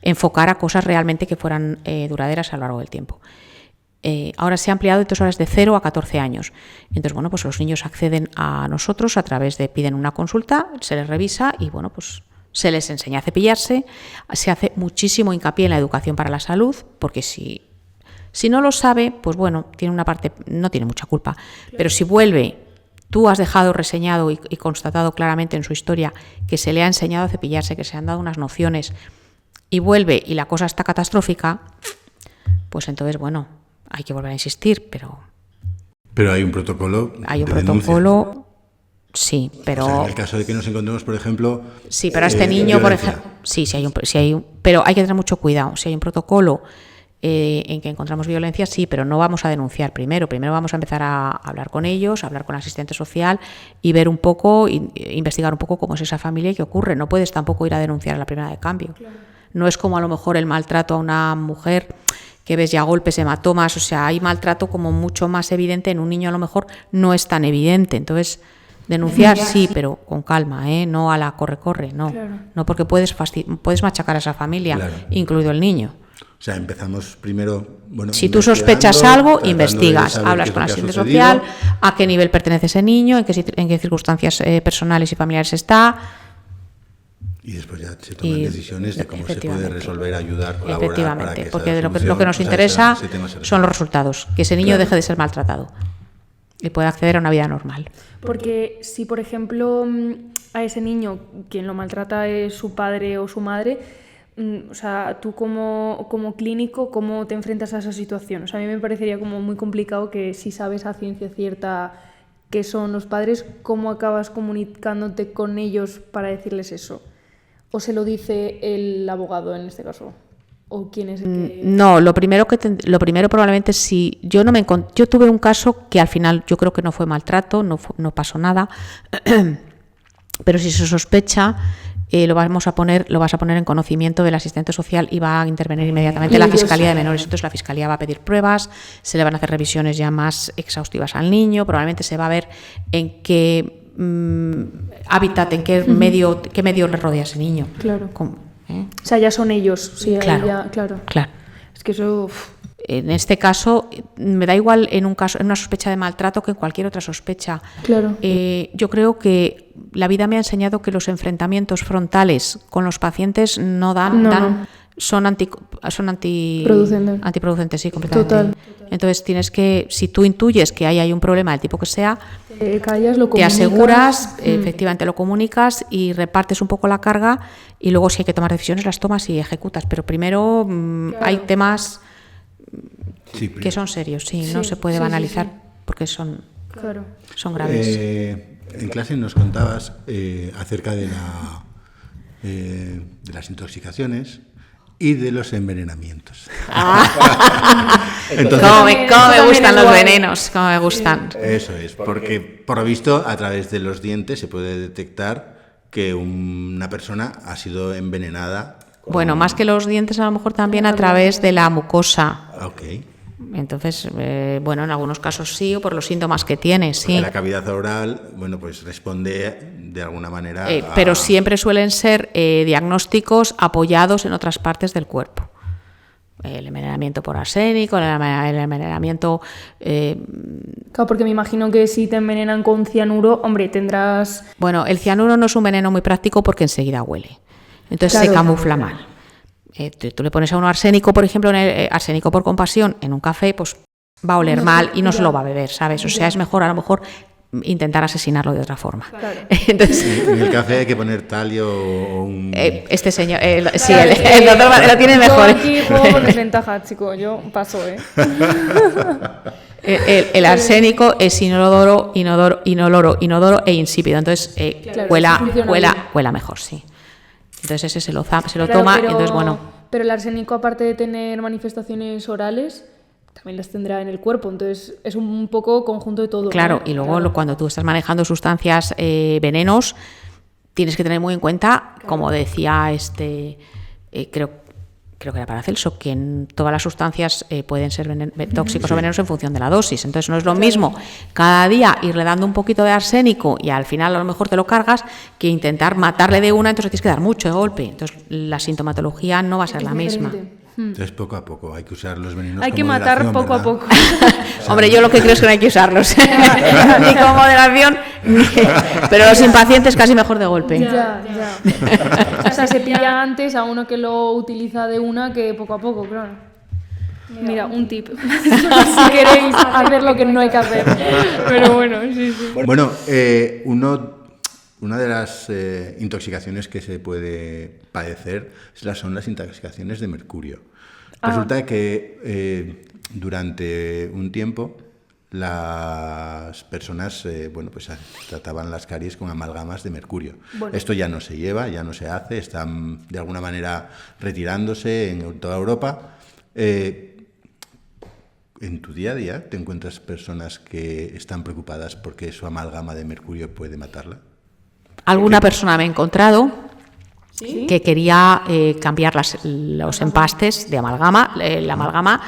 enfocar a cosas realmente que fueran duraderas a lo largo del tiempo. Ahora se ha ampliado, entonces ahora es de 0 a 14 años. Entonces, bueno, pues los niños acceden a nosotros a través de, piden una consulta, se les revisa y, bueno, pues se les enseña a cepillarse. Se hace muchísimo hincapié en la educación para la salud, porque si no lo sabe, pues bueno, tiene una parte, no tiene mucha culpa, pero si vuelve, tú has dejado reseñado y constatado claramente en su historia que se le ha enseñado a cepillarse, que se han dado unas nociones, y vuelve y la cosa está catastrófica, pues entonces, bueno, hay que volver a insistir, pero hay un protocolo. Hay un de protocolo, denuncia. Sí, pero... O sea, en el caso de que nos encontremos, por ejemplo... Sí, pero a este niño, violencia. por ejemplo... pero hay que tener mucho cuidado. Si hay un protocolo en que encontramos violencia, sí, pero no vamos a denunciar primero. Primero vamos a empezar a hablar con ellos, a hablar con el asistente social y ver un poco, investigar un poco cómo es esa familia y qué ocurre. No puedes tampoco ir a denunciar a la primera de cambio. Claro. No es como a lo mejor el maltrato a una mujer... que ves ya golpes, hematomas, o sea, hay maltrato como mucho más evidente, en un niño a lo mejor no es tan evidente. Entonces, denunciar sí, pero con calma, no a la corre, no. Claro. No, porque puedes machacar a esa familia, claro, incluido el niño. O sea, empezamos primero... Bueno, si tú sospechas algo, investigas, hablas con el asistente social, a qué nivel pertenece ese niño, en qué circunstancias personales y familiares está... Y después ya se toman decisiones de cómo se puede resolver, ayudar, colaborar. Efectivamente, para que porque lo que nos interesa son los resultados, que ese niño deje de ser maltratado y pueda acceder a una vida normal. Porque si, por ejemplo, a ese niño quien lo maltrata es su padre o su madre, o sea, tú como clínico, ¿cómo te enfrentas a esa situación? O sea, a mí me parecería como muy complicado que si sabes a ciencia cierta qué son los padres, ¿cómo acabas comunicándote con ellos para decirles eso? ¿O se lo dice el abogado en este caso? ¿O quién es el que...? No, lo primero probablemente si yo tuve un caso que al final yo creo que no fue maltrato, no pasó nada, pero si se sospecha lo vas a poner en conocimiento del asistente social y va a intervenir inmediatamente la Fiscalía de Menores. Entonces la Fiscalía va a pedir pruebas, se le van a hacer revisiones ya más exhaustivas al niño, probablemente se va a ver en qué hábitat, en qué medio le rodea a ese niño. Claro. O sea, ya son ellos. Sí, claro. Claro. Es que eso... En este caso, me da igual en una sospecha de maltrato que en cualquier otra sospecha. Claro. Yo creo que la vida me ha enseñado que los enfrentamientos frontales con los pacientes no dan son antiproducentes, sí, completamente. Total. Entonces tienes que, si tú intuyes que hay un problema del tipo que sea, callas, lo te aseguras, efectivamente lo comunicas y repartes un poco la carga y luego si hay que tomar decisiones las tomas y ejecutas. Pero primero hay temas que son serios, no se puede banalizar porque son graves. En clase nos contabas acerca de las intoxicaciones y de los envenenamientos. Entonces, ¿Cómo me gustan los venenos? ¿Cómo me gustan? Eso es, porque por lo visto a través de los dientes se puede detectar que una persona ha sido envenenada. Bueno, más que los dientes a lo mejor también a través de la mucosa. Okay. Entonces, en algunos casos sí, o por los síntomas que tiene, sí. Porque la cavidad oral, pues responde de alguna manera pero siempre suelen ser diagnósticos apoyados en otras partes del cuerpo. El envenenamiento por arsénico, el envenenamiento... Claro, porque me imagino que si te envenenan con cianuro, hombre, tendrás... Bueno, el cianuro no es un veneno muy práctico porque enseguida huele. Entonces se camufla mal. Tú le pones a uno arsénico, por ejemplo, arsénico por compasión en un café, pues va a oler mal y no se lo va a beber, ¿sabes? O sea, es mejor a lo mejor intentar asesinarlo de otra forma. Claro. Entonces, en el café hay que poner talio o un... Este señor, sí, el doctor lo tiene mejor. Yo aquí juego con desventaja, chico, yo paso, El arsénico es inodoro e insípido, entonces huela mejor, sí. Entonces ese se lo toma, entonces bueno. Pero el arsénico, aparte de tener manifestaciones orales, también las tendrá en el cuerpo. Entonces es un poco conjunto de todo. Claro, ¿no? y luego cuando tú estás manejando sustancias venenos, tienes que tener muy en cuenta, como decía creo que era Paracelso, que todas las sustancias pueden ser tóxicos o venenos en función de la dosis. Entonces no es lo mismo cada día irle dando un poquito de arsénico y al final a lo mejor te lo cargas, que intentar matarle de una, entonces tienes que dar mucho de golpe. Entonces la sintomatología no va a ser la misma. Entonces poco a poco hay que usar los venenos. Hay con que matar moderación, poco ¿verdad? a poco. Hombre, yo lo que creo es que no hay que usarlos, ni con moderación, pero los impacientes casi mejor de golpe. Ya. O sea, se pilla antes a uno que lo utiliza de una que poco a poco, claro. Mira, un tip. Si queréis hacer lo que no hay que hacer. Pero bueno, sí. Bueno, una de las intoxicaciones que se puede padecer son las intoxicaciones de mercurio. Resulta que durante un tiempo las personas pues trataban las caries con amalgamas de mercurio. Bueno. Esto ya no se lleva, ya no se hace, están de alguna manera retirándose en toda Europa. En tu día a día te encuentras personas que están preocupadas porque su amalgama de mercurio puede matarla. Alguna persona me he encontrado que quería cambiar los empastes de amalgama. La amalgama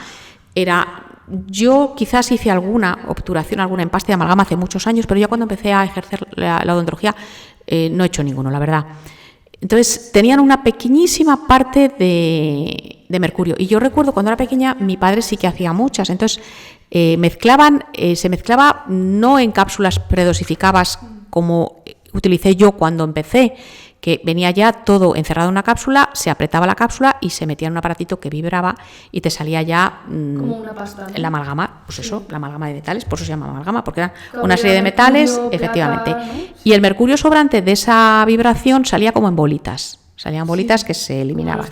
era... Yo quizás hice alguna obturación, algún empaste de amalgama hace muchos años, pero ya cuando empecé a ejercer la odontología no he hecho ninguno, la verdad. Entonces tenían una pequeñísima parte de mercurio. Y yo recuerdo cuando era pequeña, mi padre sí que hacía muchas. Entonces se mezclaba no en cápsulas predosificadas como utilicé yo cuando empecé, que venía ya todo encerrado en una cápsula, se apretaba la cápsula y se metía en un aparatito que vibraba y te salía ya como una pasta, ¿no? La amalgama, pues eso, la amalgama de metales, por eso se llama amalgama, porque eran una serie de metales, mercurio, efectivamente. Plata, ¿no? Y el mercurio sobrante de esa vibración salía como en bolitas. Salían bolitas que se eliminaban.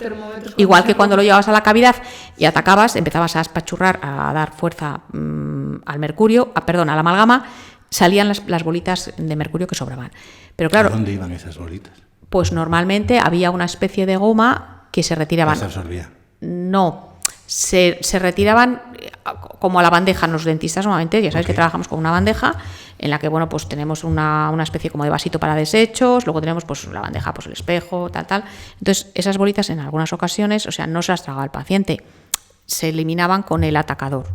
Igual que cuando lo llevabas a la cavidad y atacabas, empezabas a espachurrar, a dar fuerza al mercurio, a la amalgama, salían las bolitas de mercurio que sobraban. Pero claro, ¿a dónde iban esas bolitas? Pues normalmente había una especie de goma que se retiraban. ¿Se absorbía? No, se retiraban como a la bandeja. Los dentistas normalmente, ya sabéis que trabajamos con una bandeja en la que, bueno, pues tenemos una especie como de vasito para desechos, luego tenemos pues la bandeja, pues el espejo, tal. Entonces, esas bolitas en algunas ocasiones, o sea, no se las tragaba el paciente, se eliminaban con el atacador.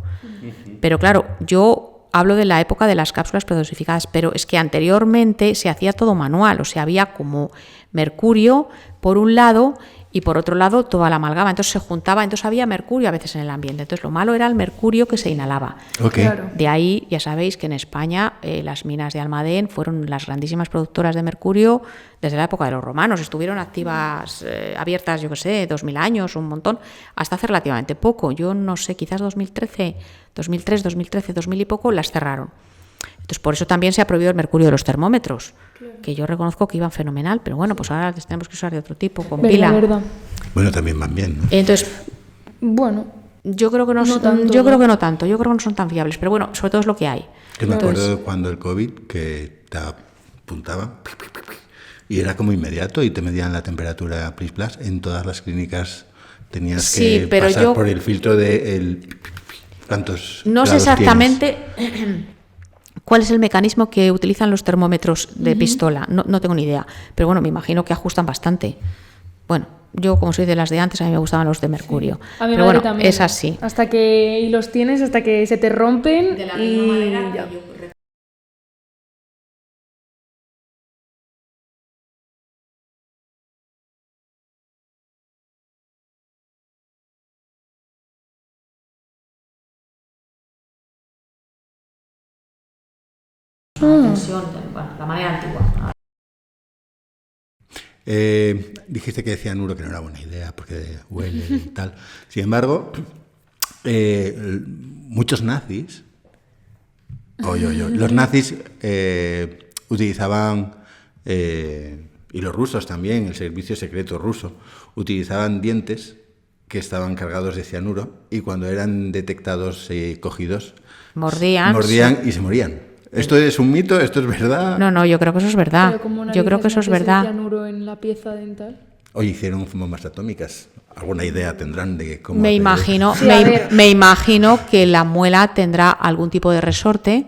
Pero claro, yo hablo de la época de las cápsulas predosificadas, pero es que anteriormente se hacía todo manual, o sea, había como mercurio por un lado y por otro lado toda la amalgama, entonces se juntaba, entonces había mercurio a veces en el ambiente, entonces lo malo era el mercurio que se inhalaba. Claro. De ahí ya sabéis que en España las minas de Almadén fueron las grandísimas productoras de mercurio desde la época de los romanos, estuvieron activas, abiertas, yo qué sé, 2000 años, un montón, hasta hace relativamente poco, yo no sé, quizás 2003, 2000 y poco las cerraron. Entonces, por eso también se ha prohibido el mercurio de los termómetros, que yo reconozco que iban fenomenal, pero bueno, pues ahora tenemos que usar de otro tipo, con pila. Verdad. Bueno, también van bien, ¿no? Entonces, bueno, yo creo que no creo que no son tan fiables, pero bueno, sobre todo es lo que hay. Yo me acuerdo cuando el COVID, que te apuntaban y era como inmediato y te medían la temperatura plus en todas las clínicas. Tenías que pasar por el filtro de ¿cuántos no sé exactamente cuál es el mecanismo que utilizan los termómetros de pistola, no tengo ni idea, pero bueno, me imagino que ajustan bastante. Bueno, yo como soy de las de antes, a mí me gustaban los de mercurio. Sí. A mi pero madre bueno, también. Es así. Hasta que los tienes, hasta que se te rompen de la y misma manera ya. que yo la manera antigua. Dijiste que cianuro, que no era buena idea porque huele y tal. Sin embargo, muchos nazis, los nazis utilizaban, y los rusos también, el servicio secreto ruso, utilizaban dientes que estaban cargados de cianuro y cuando eran detectados y cogidos, mordían y se morían. ¿Esto es un mito? ¿Esto es verdad? No, yo creo que eso es verdad. Pero como yo creo que eso es verdad. cianuro en la pieza dental. Hoy hicieron bombas atómicas. ¿Alguna idea tendrán de cómo Me hacer? imagino, Sí, a ver. me imagino que la muela tendrá algún tipo de resorte.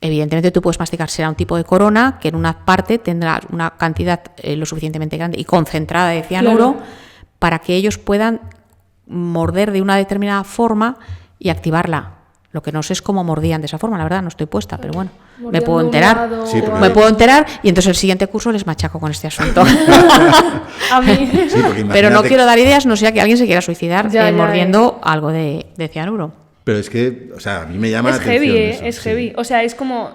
Evidentemente tú puedes masticar, será un tipo de corona, que en una parte tendrá una cantidad lo suficientemente grande y concentrada de cianuro, Claro. para que ellos puedan morder de una determinada forma y activarla. Lo que no sé es cómo mordían de esa forma, la verdad, no estoy puesta, pero bueno, me Mordiendo puedo un enterar. lado Sí, o porque- Me algo. puedo enterar y entonces el siguiente curso les machaco con este asunto. A mí. Sí, porque Pero no imagínate- quiero dar ideas, no sea que alguien se quiera suicidar Ya, mordiendo algo de cianuro. Pero es que, o sea, a mí me llama Es la atención heavy, eso, es sí. heavy. O sea, es como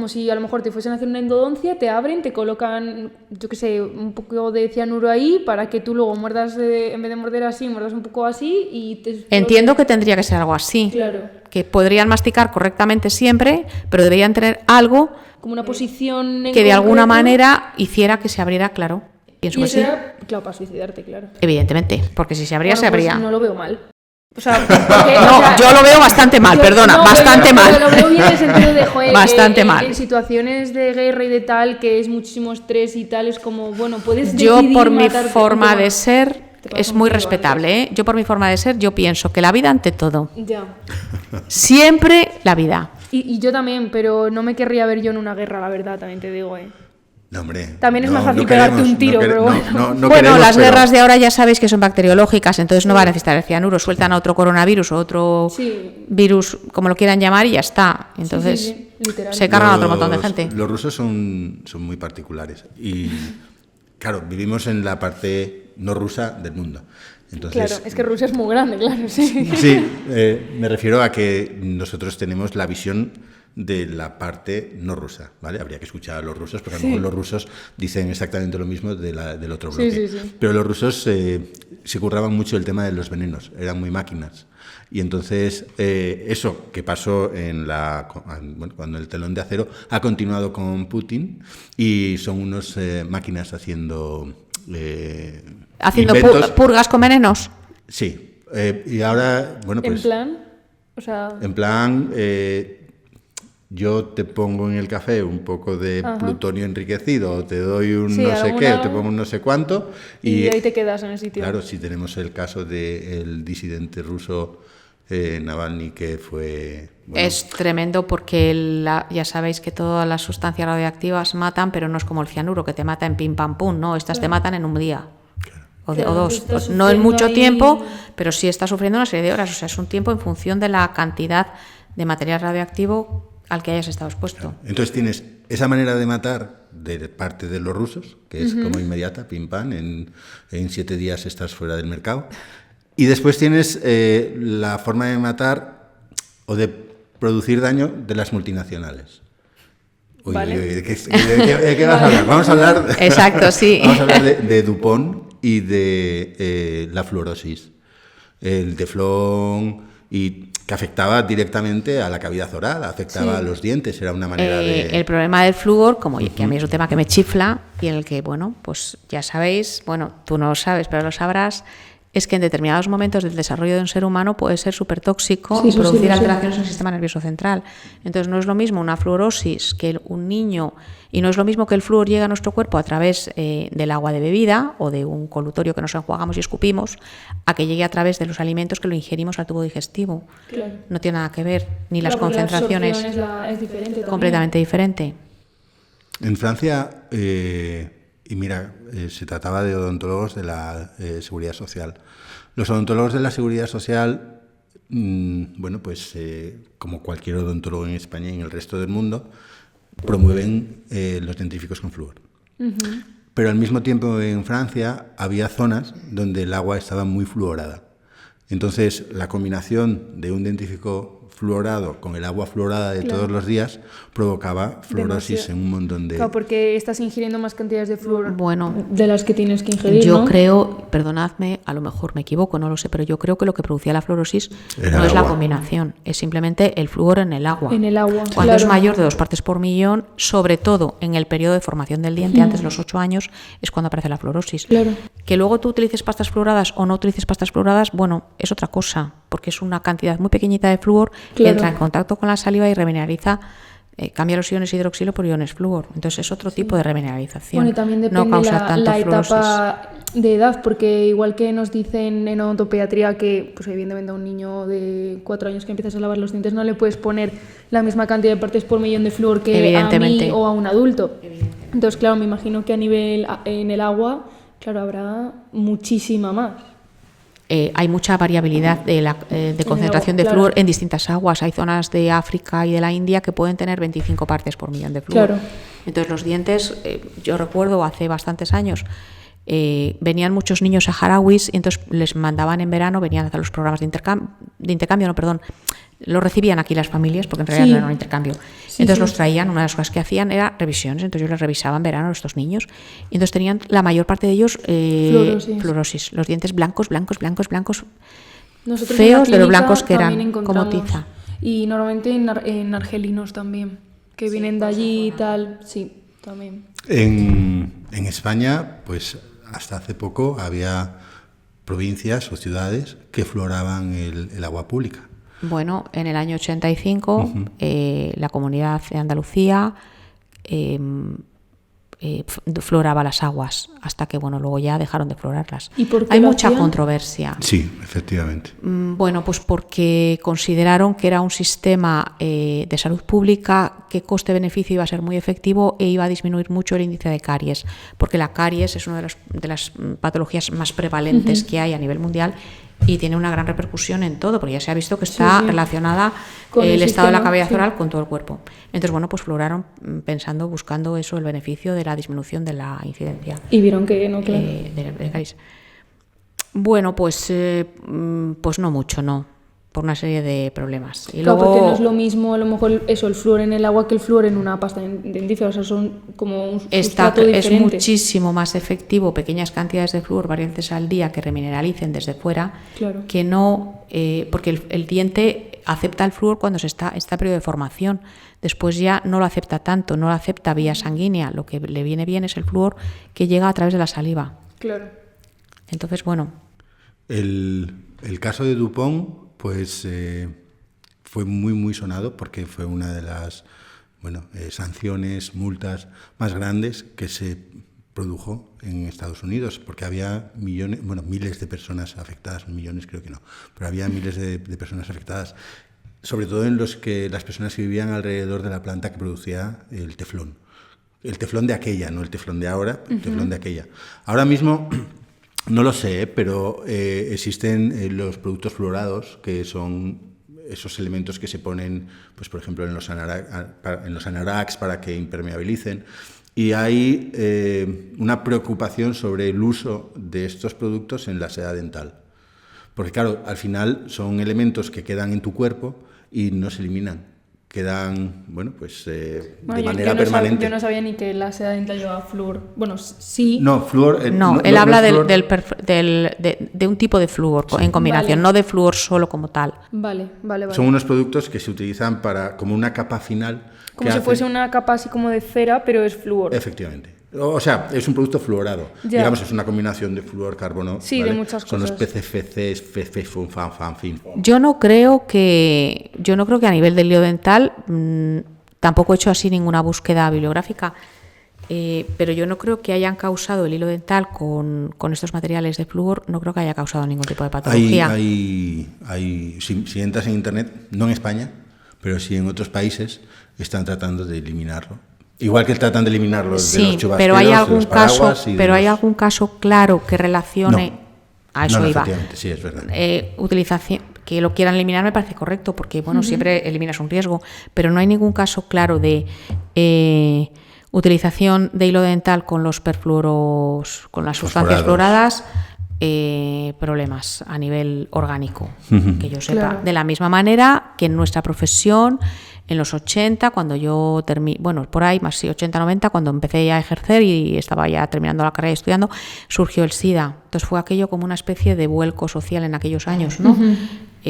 si a lo mejor te fuesen a hacer una endodoncia, te abren, te colocan, yo qué sé, un poco de cianuro ahí para que tú luego muerdas, en vez de morder así, muerdas un poco así y te... Entiendo que tendría que ser algo así. Claro. Que podrían masticar correctamente siempre, pero deberían tener algo Como una posición en que de alguna concreto. manera hiciera que se abriera, claro. Pienso Y que eso sí. era, claro, para suicidarte, claro. Evidentemente, porque si se abría, Bueno, se pues abría. no lo veo mal. O sea, porque, No, o sea, yo lo veo bastante mal, perdona, bastante mal. Pero lo veo bien en el sentido de, joder, Bastante mal. En situaciones de guerra y de tal, que es muchísimo estrés y tal, es como, bueno, puedes Yo, decidir por mi matarte, forma aunque, de bueno, ser, te pasa es muy contigo respetable, ¿eh? Yo, por mi forma de ser, yo pienso que la vida ante todo. Ya. Siempre la vida. Y yo también, pero no me querría ver yo en una guerra, la verdad, también te digo, No, hombre. También es no- más fácil no pegarte queremos, un tiro, no quere- pero no- bueno. no Bueno, queremos, las pero- guerras de ahora ya sabéis que son bacteriológicas, entonces no van a necesitar el cianuro, sueltan a otro coronavirus o otro Sí. virus, como lo quieran llamar, y ya está. Entonces sí, literal. se cargan a otro montón de gente. Los rusos son muy particulares. Y, claro, vivimos en la parte no rusa del mundo. Entonces, Claro, es que Rusia es muy grande, claro, sí. Sí, me refiero a que nosotros tenemos la visión de la parte no rusa, ¿vale? Habría que escuchar a los rusos, porque a lo mejor los rusos dicen exactamente lo mismo del otro Sí, bloque. sí, sí. Pero los rusos se curraban mucho el tema de los venenos, eran muy máquinas. Y entonces eso que pasó cuando el telón de acero ha continuado con Putin y son unos máquinas haciendo inventos. Purgas con venenos. Sí, y ahora, bueno, pues... O sea... En plan, yo te pongo en el café un poco de plutonio enriquecido, o te doy un Sí, no sé qué, alguna- o te pongo un no sé cuánto. Y ahí te quedas en el sitio. Claro, si tenemos el caso del disidente ruso Navalny, que fue... bueno, Es tremendo porque ya sabéis que todas las sustancias radioactivas matan, pero no es como el cianuro que te mata en pim pam pum, no, estas te matan en un día. O Claro, dos. tú estás No en mucho sufriendo ahí- tiempo, pero sí está sufriendo una serie de horas. O sea, es un tiempo en función de la cantidad de material radioactivo al que hayas estado expuesto. Entonces tienes esa manera de matar de parte de los rusos, que es como inmediata, pim pam, en 7 días estás fuera del mercado. Y después tienes la forma de matar o de producir daño de las multinacionales. Uy, Vale. uy, uy, ¿de qué vas a hablar? Vamos a hablar, Exacto, sí. Vamos a hablar de Dupont y de la fluorosis. El teflón, y que afectaba directamente a la cavidad oral, afectaba a los dientes, era una manera El problema del flúor, como que a mí es un tema que me chifla y en el que, bueno, pues ya sabéis, bueno, tú no lo sabes, pero lo sabrás, es que en determinados momentos del desarrollo de un ser humano puede ser súper tóxico Sí, y eso sí, producir lo sé. alteraciones en el sistema nervioso central. Entonces no es lo mismo una fluorosis que un niño, y no es lo mismo que el flúor llegue a nuestro cuerpo a través del agua de bebida o de un colutorio que nos enjuagamos y escupimos, a que llegue a través de los alimentos que lo ingerimos al tubo digestivo. Claro. No tiene nada que ver, ni las Claro, porque la concentraciones, absorción es diferente también. completamente diferente. En Francia, y mira, se trataba de odontólogos de la Seguridad Social. Los odontólogos de la Seguridad Social, bueno, pues como cualquier odontólogo en España y en el resto del mundo, promueven los dentífricos con flúor. Pero al mismo tiempo en Francia había zonas donde el agua estaba muy fluorada. Entonces, la combinación de un dentífrico fluorado con el agua fluorada de todos los días provocaba fluorosis Demasiado. en un montón de... Claro, porque estás ingiriendo más cantidades de flúor Bueno, de las que tienes que ingerir, yo ¿no? creo, perdonadme, a lo mejor me equivoco, no lo sé, pero yo creo que lo que producía la fluorosis Era no el es la agua. combinación, es simplemente el flúor en el agua. En el agua, Cuando claro. es mayor de 2 partes por millón, sobre todo en el periodo de formación del diente, antes de los 8 años, es cuando aparece la fluorosis. Claro. Que luego tú utilices pastas fluoradas o no utilices pastas fluoradas, bueno, es otra cosa, porque es una cantidad muy pequeñita de flúor que Claro. entra en contacto con la saliva y remineraliza cambia los iones hidroxilo por iones flúor. Entonces es otro tipo de remineralización. Bueno, y también depende no causa la etapa de edad, porque igual que nos dicen en odontopediatría que, pues evidentemente a un niño de 4 años que empiezas a lavar los dientes no le puedes poner la misma cantidad de partes por millón de flúor que a mí o a un adulto. Entonces, claro, me imagino que a nivel en el agua, claro, habrá muchísima más. Hay mucha variabilidad de concentración de flúor en distintas aguas. Hay zonas de África y de la India que pueden tener 25 partes por millón de flúor. Claro. Entonces los dientes, yo recuerdo hace bastantes años, venían muchos niños saharauis y entonces les mandaban en verano, venían a hacer los programas de intercambio, lo recibían aquí las familias, porque en realidad no era un intercambio. Entonces los traían, una de las cosas que hacían era revisiones, entonces yo les revisaba en verano a estos niños, y entonces tenían la mayor parte de ellos fluorosis, los dientes blancos, nosotros feos, de los blancos que eran como tiza. Y normalmente en argelinos también, que vienen de allí y tal, sí, también. En España, pues hasta hace poco había provincias o ciudades que fluoraban el agua pública. Bueno, en el año 85 la Comunidad de Andalucía fluoraba las aguas, hasta que luego ya dejaron de fluorarlas. ¿Y por qué hay mucha controversia? Sí, efectivamente. Bueno, pues porque consideraron que era un sistema de salud pública que coste-beneficio iba a ser muy efectivo e iba a disminuir mucho el índice de caries, porque la caries es una de las patologías más prevalentes que hay a nivel mundial y tiene una gran repercusión en todo, porque ya se ha visto que está relacionada con el estado de la cavidad oral con todo el cuerpo. Entonces, pues fluoraron buscando eso, el beneficio de la disminución de la incidencia. Y vieron que no, claro. De caries. Bueno, pues no mucho, no, por una serie de problemas. Y claro, luego, porque no es lo mismo a lo mejor el flúor en el agua que el flúor en una pasta dentífrica, o sea, son como un sustrato diferente. Es muchísimo más efectivo pequeñas cantidades de flúor varias veces al día que remineralicen desde fuera, claro, que no, porque el diente acepta el flúor cuando está periodo de formación. Después ya no lo acepta tanto, no lo acepta vía sanguínea. Lo que le viene bien es el flúor que llega a través de la saliva. Claro. Entonces, bueno. El caso de Dupont, pues fue muy, muy sonado porque fue una de las sanciones, multas más grandes que se produjo en Estados Unidos, porque había miles de personas afectadas, millones creo que no, pero había miles de personas afectadas, sobre todo en las personas que vivían alrededor de la planta que producía el teflón. El teflón de aquella, no el teflón de ahora, el teflón de aquella. Ahora mismo, no lo sé, pero existen los productos fluorados, que son esos elementos que se ponen, pues por ejemplo, en los anoraks para que impermeabilicen. Y hay una preocupación sobre el uso de estos productos en la seda dental. Porque claro, al final son elementos que quedan en tu cuerpo y no se eliminan. Quedan, de manera permanente. Yo no sabía ni que la seda dental llevaba flúor. Bueno, sí. No, flúor. Él habla de un tipo de flúor en combinación, no de flúor solo como tal. Vale. Son unos productos que se utilizan como una capa final. Como si fuese una capa así como de cera, pero es flúor. Efectivamente. O sea, es un producto fluorado. Ya. Digamos, es una combinación de flúor, carbono. Sí, ¿vale? De muchas cosas. Son los PCFCs, fin. Yo no creo que a nivel del hilo dental, tampoco he hecho así ninguna búsqueda bibliográfica, pero yo no creo que hayan causado el hilo dental con estos materiales de flúor, no creo que haya causado ningún tipo de patología. Si entras en internet, no en España, pero sí en otros países, están tratando de eliminarlo. Igual que tratan de eliminarlo de los chubasqueros, pero hay hay algún caso claro que relacione a eso iba. Sí, es verdad. Utilización, que lo quieran eliminar me parece correcto, porque siempre eliminas un riesgo, pero no hay ningún caso claro de utilización de hilo dental con los perfluoros, con las sustancias fluoradas, problemas a nivel orgánico, que yo sepa. Claro. De la misma manera que en nuestra profesión, en los 80, cuando yo por ahí, más 80, 90, cuando empecé ya a ejercer y estaba ya terminando la carrera y estudiando, surgió el SIDA. Entonces fue aquello como una especie de vuelco social en aquellos años, ¿no?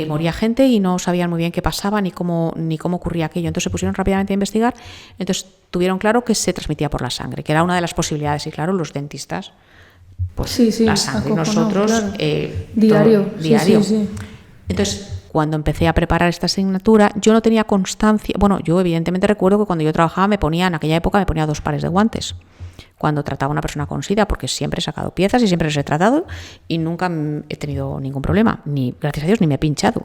Moría gente y no sabían muy bien qué pasaba ni cómo ocurría aquello. Entonces se pusieron rápidamente a investigar, entonces tuvieron claro que se transmitía por la sangre, que era una de las posibilidades. Y claro, los dentistas, pues la sangre, nosotros, claro. Diario. Sí. Entonces, cuando empecé a preparar esta asignatura, yo no tenía constancia. Bueno, yo evidentemente recuerdo que cuando yo trabajaba en aquella época me ponía 2 pares de guantes cuando trataba a una persona con SIDA, porque siempre he sacado piezas y siempre les he tratado y nunca he tenido ningún problema, ni gracias a Dios ni me he pinchado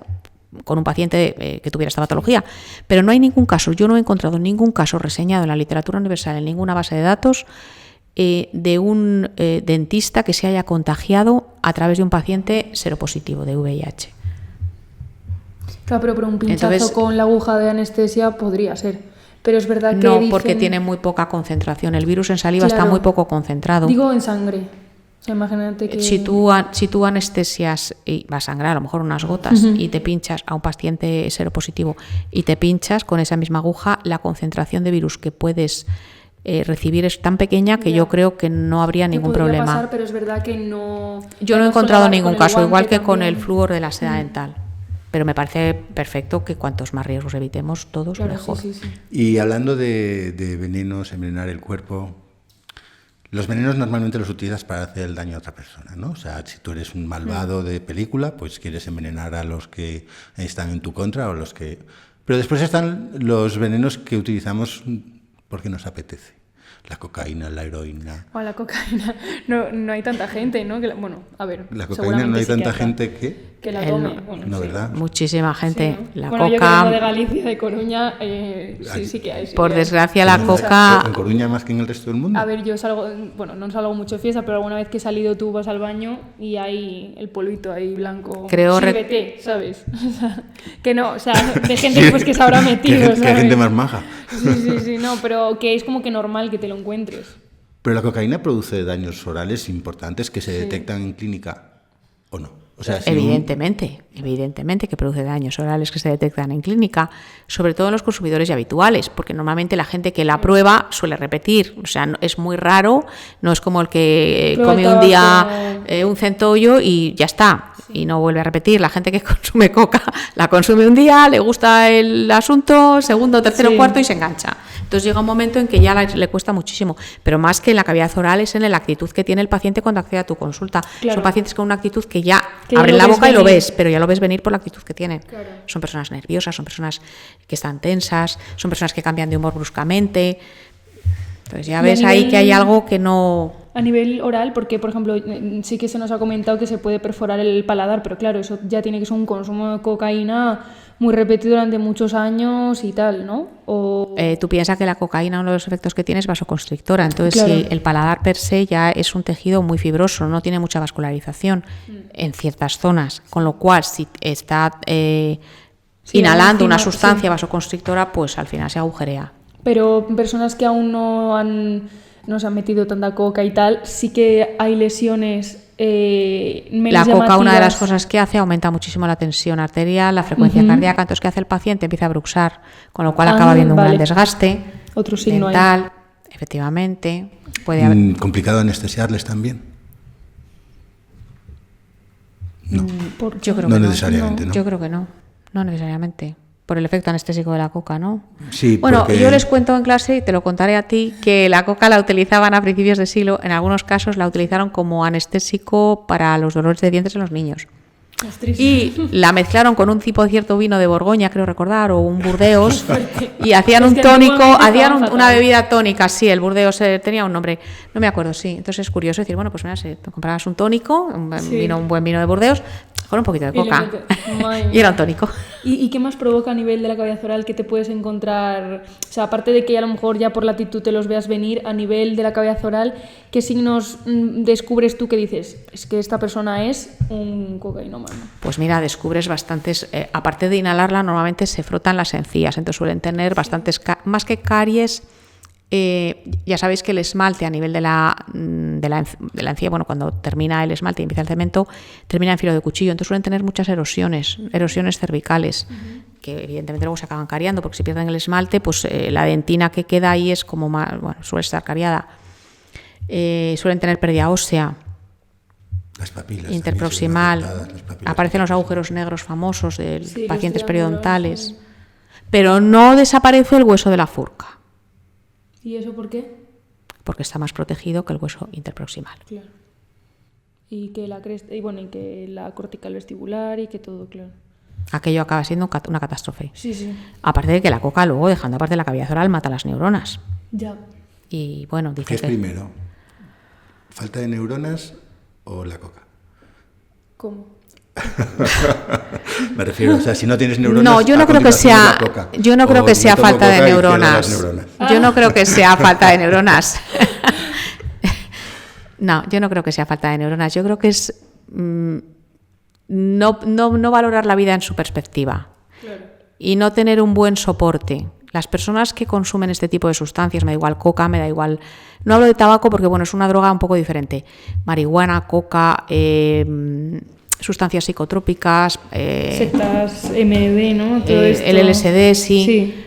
con un paciente que tuviera esta patología. Pero no hay ningún caso, yo no he encontrado ningún caso reseñado en la literatura universal, en ninguna base de datos, de un dentista que se haya contagiado a través de un paciente seropositivo de VIH. Claro, pero por un pinchazo Entonces, con la aguja de anestesia podría ser. Pero es verdad que no, dicen... porque tiene muy poca concentración. El virus en saliva está muy poco concentrado. Digo en sangre. O sea, imagínate que... Si tú anestesias y va a sangrar a lo mejor unas gotas y te pinchas a un paciente seropositivo y te pinchas con esa misma aguja, la concentración de virus que puedes recibir es tan pequeña que yo creo que no habría ningún problema. Pasar, pero es verdad que no... Yo no he encontrado ningún caso, igual que con el también. flúor de la seda dental. Pero me parece perfecto que cuantos más riesgos evitemos, todos mejor. Sí. Y hablando de venenos, envenenar el cuerpo, los venenos normalmente los utilizas para hacer el daño a otra persona, ¿no? O sea, si tú eres un malvado de película, pues quieres envenenar a los que están en tu contra o los que... Pero después están los venenos que utilizamos porque nos apetece. La cocaína, la heroína... O la cocaína. No hay tanta gente, ¿no? Bueno, a ver. La cocaína no hay tanta gente que la tome. Bueno, no, sí. ¿verdad? Muchísima gente. Sí, ¿no? La bueno, coca... yo que vengo de Galicia, de Coruña, sí que hay. Sí por que hay. desgracia, la coca... ¿En Coruña más que en el resto del mundo? A ver, yo salgo... Bueno, no salgo mucho de fiesta, pero alguna vez que he salido tú vas al baño y hay el polvito ahí blanco. Creo... Sírvete, ¿sabes? O sea, que no, o sea, de gente pues, que se habrá metido, ¿sabes? Que gente más maja. Sí, no, pero que es como que normal que te lo encuentres. Pero la cocaína produce daños orales importantes que se detectan en clínica, ¿o no? O sea, evidentemente que produce daños orales que se detectan en clínica, sobre todo en los consumidores ya habituales, porque normalmente la gente que la prueba suele repetir, o sea, es muy raro, no es como el que come un día un centollo y ya está, y no vuelve a repetir. La gente que consume coca la consume un día, le gusta el asunto, segundo, tercero, cuarto y se engancha. Entonces llega un momento en que ya le cuesta muchísimo, pero más que en la cavidad oral es en la actitud que tiene el paciente cuando accede a tu consulta. Claro. Son pacientes con una actitud que ya abren la boca y lo ves, pero ya lo ves venir por la actitud que tienen. Claro. Son personas nerviosas, son personas que están tensas, son personas que cambian de humor bruscamente. Entonces ya ves ahí que hay algo que no... A nivel oral, porque por ejemplo sí que se nos ha comentado que se puede perforar el paladar, pero claro, eso ya tiene que ser un consumo de cocaína muy repetido durante muchos años y tal, ¿no? Tú piensas que la cocaína, uno de los efectos que tiene es vasoconstrictora, entonces si el paladar per se ya es un tejido muy fibroso, no tiene mucha vascularización en ciertas zonas, con lo cual si está inhalando una sustancia vasoconstrictora, pues al final se agujerea. Pero personas que aún no se han metido tanta coca y tal, sí que hay lesiones menos La coca, llamativas. una de las cosas que hace, aumenta muchísimo la tensión arterial, la frecuencia cardíaca, entonces ¿qué hace el paciente? Empieza a bruxar, con lo cual acaba habiendo un gran desgaste otro signo dental, efectivamente. Puede haber... ¿Complicado anestesiarles también? No. Yo creo no que necesariamente, ¿no? Yo creo que no necesariamente. Por el efecto anestésico de la coca, ¿no? Sí, bueno, porque... yo les cuento en clase, y te lo contaré a ti, que la coca la utilizaban a principios de siglo, en algunos casos la utilizaron como anestésico para los dolores de dientes en los niños. Y la mezclaron con un tipo de cierto vino de Borgoña, creo recordar, o un Burdeos, y hacían un tónico, hacían una bebida tónica, sí, el Burdeos tenía un nombre, no me acuerdo, sí. Entonces es curioso decir, bueno, pues mira, si comprabas un tónico, un buen vino de Burdeos, con un poquito de coca, y era un tónico. ¿Y qué más provoca a nivel de la cavidad oral que te puedes encontrar? O sea, aparte de que a lo mejor ya por la actitud te los veas venir, a nivel de la cavidad oral, ¿qué signos descubres tú que dices, es que esta persona es un cocainómano? Pues mira, descubres bastantes, aparte de inhalarla, normalmente se frotan las encías, entonces suelen tener bastantes, más que caries. Ya sabéis que el esmalte a nivel de la encía, bueno, cuando termina el esmalte y empieza el cemento, termina en filo de cuchillo, entonces suelen tener muchas erosiones cervicales, que evidentemente luego se acaban cariando, porque si pierden el esmalte, pues la dentina que queda ahí es como más, bueno, suele estar cariada. Suelen tener pérdida ósea. Las papilas interproximal, aparecen los agujeros negros famosos de pacientes periodontales, pero no desaparece el hueso de la furca. ¿Y eso por qué? Porque está más protegido que el hueso interproximal. Claro. Y que la cresta, y bueno, y que la cortical vestibular y que todo, claro. aquello acaba siendo una catástrofe. Sí, sí. Aparte de que la coca luego, dejando aparte la cavidad oral, mata las neuronas. Ya. Y bueno, dice ¿Qué es que... primero? ¿Falta de neuronas o la coca? ¿Cómo? Me refiero, o sea, si no tienes neuronas... No, yo no creo que sea, yo no creo que sea tomo falta de coca y pierdo las neuronas. neuronas. Yo no creo que sea falta de neuronas. No, yo no creo que sea falta de neuronas. Yo creo que es no valorar la vida en su perspectiva. Claro. Y no tener un buen soporte. Las personas que consumen este tipo de sustancias, me da igual coca, me da igual... No hablo de tabaco porque, bueno, es una droga un poco diferente. Marihuana, coca, sustancias psicotrópicas... Setas, MD, ¿no? Todo esto. El LSD, sí. Sí.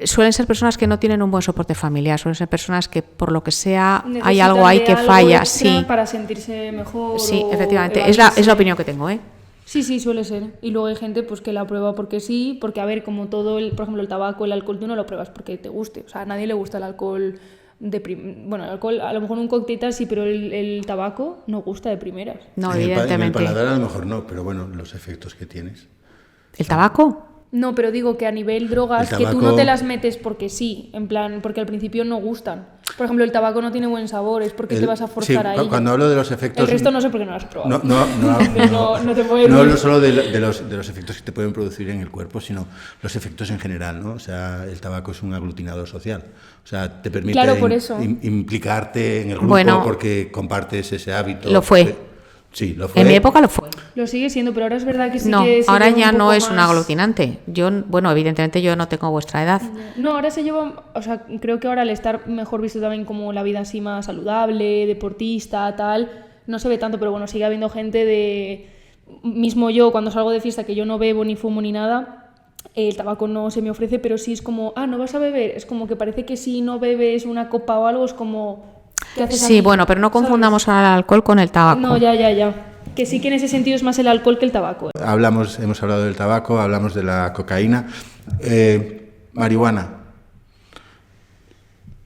Suelen ser personas que no tienen un buen soporte familiar, suelen ser personas que, por lo que sea, hay Necesitan algo ahí de que algo falla. extra Sí, para sentirse mejor. sí, o efectivamente. Es la evadirse. opinión que tengo, ¿eh? Sí, sí, suele ser. Y luego hay gente pues que la prueba porque sí, porque a ver, como todo, por ejemplo, el tabaco, el alcohol, tú no lo pruebas porque te guste. O sea, a nadie le gusta el alcohol bueno, el alcohol, a lo mejor un cóctel tal sí, pero el tabaco no gusta de primeras. No, En el evidentemente. paladar a lo mejor no, pero bueno, los efectos que tienes. ¿El tabaco? No, pero digo que a nivel drogas, El que tú no tabaco- te las metes porque sí, en plan, porque al principio no gustan. Por ejemplo, el tabaco no tiene buen sabor, es porque te vas a forzar sí, a ello. cuando hablo de los efectos... El resto no sé por qué no lo has probado. No te puedo no decir. hablo solo de los efectos que te pueden producir en el cuerpo, sino los efectos en general, ¿no? O sea, el tabaco es un aglutinador social. O sea, te permite Claro, por eso. implicarte en el grupo Bueno, porque compartes ese hábito. lo fue. Sí, lo fue. En mi época lo fue. Lo sigue siendo, pero ahora es verdad que sí No, que se ahora lleva ya un no poco es un más- aglutinante. Bueno, evidentemente yo no tengo vuestra edad. No, ahora se lleva, o sea, creo que ahora al estar mejor visto también como la vida así más saludable, deportista, tal, no se ve tanto, pero bueno, sigue habiendo gente de... Mismo yo, cuando salgo de fiesta, que yo no bebo ni fumo ni nada, el tabaco no se me ofrece, pero sí es como, ¿no vas a beber? Es como que parece que si no bebes una copa o algo es como... ¿qué haces Sí, aquí? bueno, pero no ¿Sabes? confundamos al alcohol con el tabaco. No, ya. Que sí que en ese sentido es más el alcohol que el tabaco. Hemos hablado del tabaco, hablamos de la cocaína. Marihuana.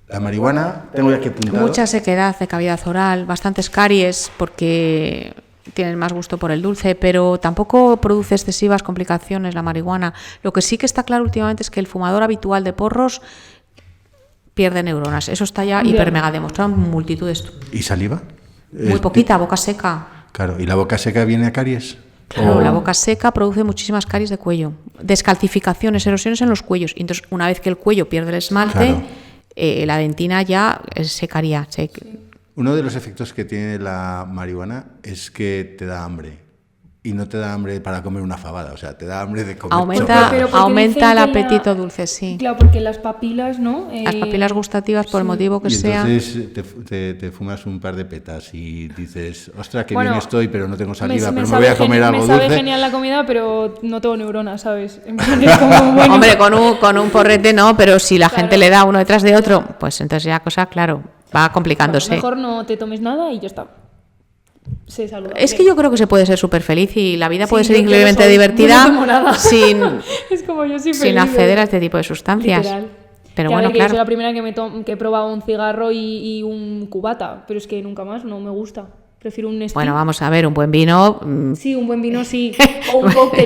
La marihuana, tengo aquí apuntado. Mucha sequedad de cavidad oral, bastantes caries porque tienen más gusto por el dulce, pero tampoco produce excesivas complicaciones la marihuana. Lo que sí que está claro últimamente es que el fumador habitual de porros pierde neuronas. Eso está ya hiper mega demostrado en multitud de estudios. ¿Y saliva? Muy poquita, boca seca. Claro, ¿y la boca seca viene a caries? Claro, la boca seca produce muchísimas caries de cuello, descalcificaciones, erosiones en los cuellos. Y entonces, una vez que el cuello pierde el esmalte, Claro. La dentina ya secaría. Uno de los efectos que tiene la marihuana es que te da hambre. Y no te da hambre para comer una fabada, o sea, te da hambre de comer chocolate. Pero porque Aumenta el dicen que apetito dulce, sí. Claro, porque las papilas, ¿no? Las papilas gustativas, por el motivo que Y sea. entonces te fumas un par de petas y dices, ostras, qué Bueno, bien estoy, pero no tengo saliva, pero me sabe voy a comer algo Me sabe dulce. genial la comida, pero no tengo neuronas, ¿sabes? En plan, es como, bueno, Hombre, con un porrete no, pero si la gente le da uno detrás de otro, pues entonces ya cosa, claro, va complicándose. mejor no te tomes nada y ya está. Se saluda. Es que yo creo que se puede ser súper feliz y la vida puede Sí, ser yo increíblemente no soy- divertida yo no tomo nada. sin, Es como yo soy sin feliz, acceder a este tipo de sustancias. Literal. Pero Que a bueno, ver, que yo soy claro. la primera que he probado un cigarro y un cubata, pero es que nunca más, no me gusta. Prefiero un Nestlé. Bueno, vamos a ver, un buen vino. Sí, un buen vino sí. O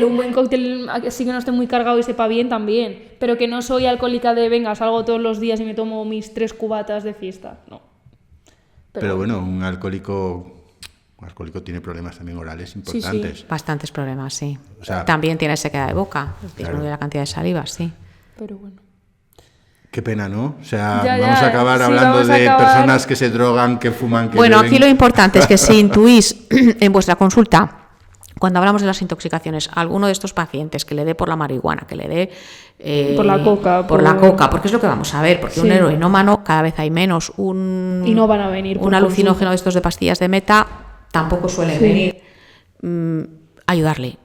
un buen cóctel, así que no esté muy cargado y sepa bien también. Pero que no soy alcohólica de, venga, salgo todos los días y me tomo mis 3 cubatas de fiesta. No. Pero bueno, un alcohólico tiene problemas también orales importantes. Bastantes problemas, sí. O sea, También tiene sequedad de boca, disminuye Claro. la cantidad de saliva, sí. Pero bueno. Qué pena, ¿no? O sea, Ya, vamos a acabar sí, hablando vamos a de acabar. personas que se drogan, que fuman, que Bueno, beben. aquí lo importante es que si intuís en vuestra consulta, cuando hablamos de las intoxicaciones, a alguno de estos pacientes que le dé por la marihuana, que le dé Por la coca, por la coca, porque es lo que vamos a ver, porque un Sí. heroinómano cada vez hay menos, Y no van a venir por un alucinógeno consulta. de estos de pastillas de meta tampoco suele venir. Ayudarle.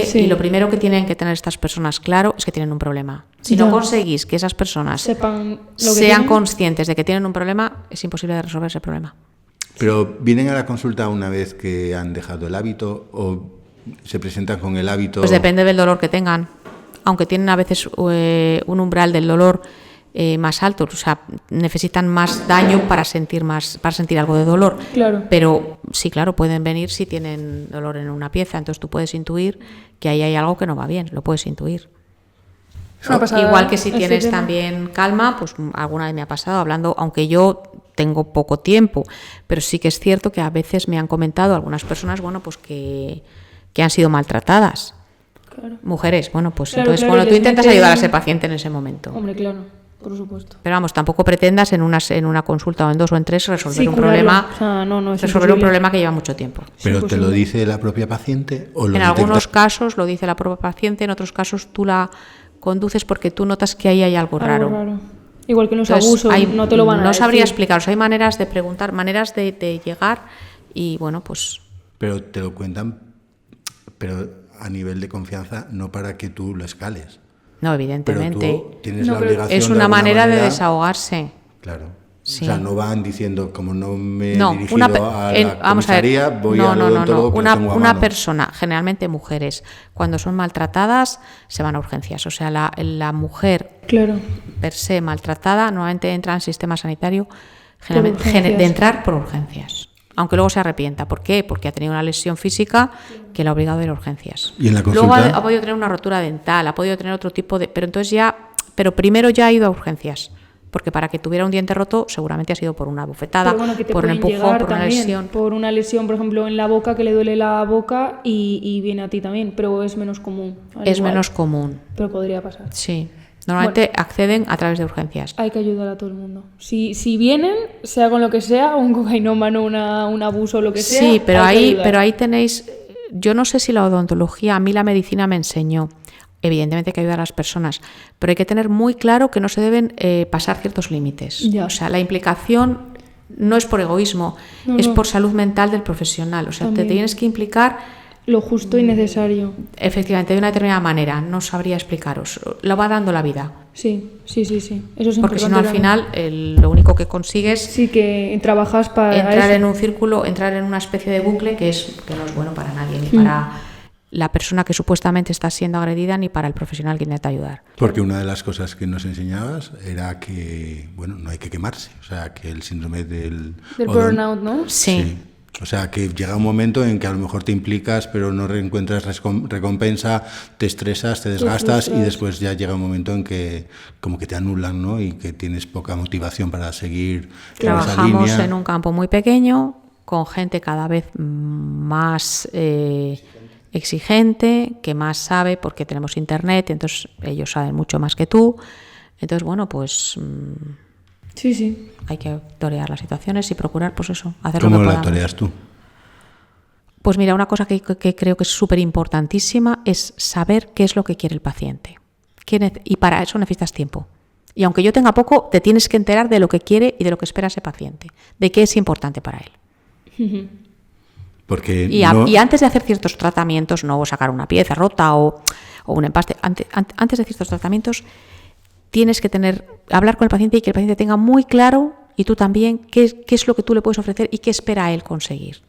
Sí. Y lo primero que tienen que tener estas personas claro es que tienen un problema. Si no Ya. conseguís que esas personas Sepan lo que sean tienen. conscientes de que tienen un problema, es imposible de resolver ese problema. Pero ¿vienen a la consulta una vez que han dejado el hábito o se presentan con el hábito? Pues depende del dolor que tengan. Aunque tienen a veces un umbral del dolor más altos, o sea, necesitan más daño para sentir algo de dolor. Claro. Pero sí, claro, pueden venir si tienen dolor en una pieza, entonces tú puedes intuir que ahí hay algo que no va bien, lo puedes intuir. Igual que si tienes también calma, pues alguna vez me ha pasado hablando, aunque yo tengo poco tiempo, pero sí que es cierto que a veces me han comentado algunas personas, bueno, pues que han sido maltratadas. Claro. Mujeres, bueno, pues Claro, entonces, claro, tú intentas meten... ayudar a ese paciente en ese momento. Hombre, claro, por supuesto. Pero vamos, tampoco pretendas en una consulta o en 2 o en 3 resolver un curarlo. problema, O sea, no, es resolver un imposible. problema que lleva mucho tiempo. ¿Pero te lo dice la propia paciente o lo En detecta? algunos casos lo dice la propia paciente, en otros casos tú la conduces porque tú notas que ahí hay algo raro. Igual que en los Entonces, abusos, no te lo van a No decir. sabría explicaros, hay maneras de preguntar, maneras de llegar y bueno, pues... Pero te lo cuentan, pero a nivel de confianza, no para que tú lo escales. No, evidentemente. Pero tú tienes la obligación es de una alguna manera de desahogarse. Claro. Sí. O sea, no van diciendo, como no me he dirigido a la vamos a ver, comisaría, voy al odontólogo que lo tengo a Una mano. persona, generalmente mujeres, cuando son maltratadas, se van a urgencias. O sea, la mujer Claro. per se maltratada normalmente entra en el sistema sanitario de entrar por urgencias. Aunque luego se arrepienta. ¿Por qué? Porque ha tenido una lesión física que la ha obligado a ir a urgencias. ¿Y en la consulta? Luego ha podido tener una rotura dental, ha podido tener otro tipo de... Pero primero ya ha ido a urgencias. Porque para que tuviera un diente roto seguramente ha sido por una bofetada, Pero bueno, que te por un pueden empujón, llegar por una también, lesión. por una lesión, por ejemplo, en la boca, que le duele la boca y viene a ti también, pero es menos común. Es menos común. Pero podría pasar. Sí. Normalmente acceden a través de urgencias. Hay que ayudar a todo el mundo. Si vienen, sea con lo que sea, un cocainómano, un abuso, lo que sea. Sí, pero hay que ayudar. ahí tenéis... Yo no sé si la odontología, a mí la medicina me enseñó. Evidentemente hay que ayudar a las personas, pero hay que tener muy claro que no se deben pasar ciertos límites. Ya. O sea, la implicación no es por egoísmo, es por salud mental del profesional. O sea, También. te tienes que implicar Lo justo y necesario. efectivamente de una determinada manera. No sabría explicaros. Lo va dando la vida. Sí. Eso es importante. Porque si no, al también. final, lo único que consigues Sí, que trabajas para entrar eso. en un círculo, entrar en una especie de bucle que no es bueno para nadie, ni para la persona que supuestamente está siendo agredida, ni para el profesional que intenta ayudar. Porque una de las cosas que nos enseñabas era que, bueno, no hay que quemarse. O sea, que el síndrome del burnout, ¿no? Sí. O sea, que llega un momento en que a lo mejor te implicas, pero no encuentras recompensa, te estresas, te desgastas y después ya llega un momento en que como que te anulan, ¿no? Y que tienes poca motivación para seguir en esa Trabajamos línea. en un campo muy pequeño, con gente cada vez más exigente, que más sabe porque tenemos internet, entonces ellos saben mucho más que tú. Entonces, bueno, pues Sí. hay que torear las situaciones y procurar, pues eso, hacer lo ¿Cómo que la podamos. toreas tú? Pues mira, una cosa que creo que es súper importantísima es saber qué es lo que quiere el paciente. Y para eso necesitas tiempo. Y aunque yo tenga poco, te tienes que enterar de lo que quiere y de lo que espera ese paciente, de qué es importante para él. Porque Y antes de hacer ciertos tratamientos, no sacar una pieza rota o un empaste, antes de ciertos tratamientos tienes que hablar con el paciente y que el paciente tenga muy claro, y tú también, qué es lo que tú le puedes ofrecer y qué espera él conseguir.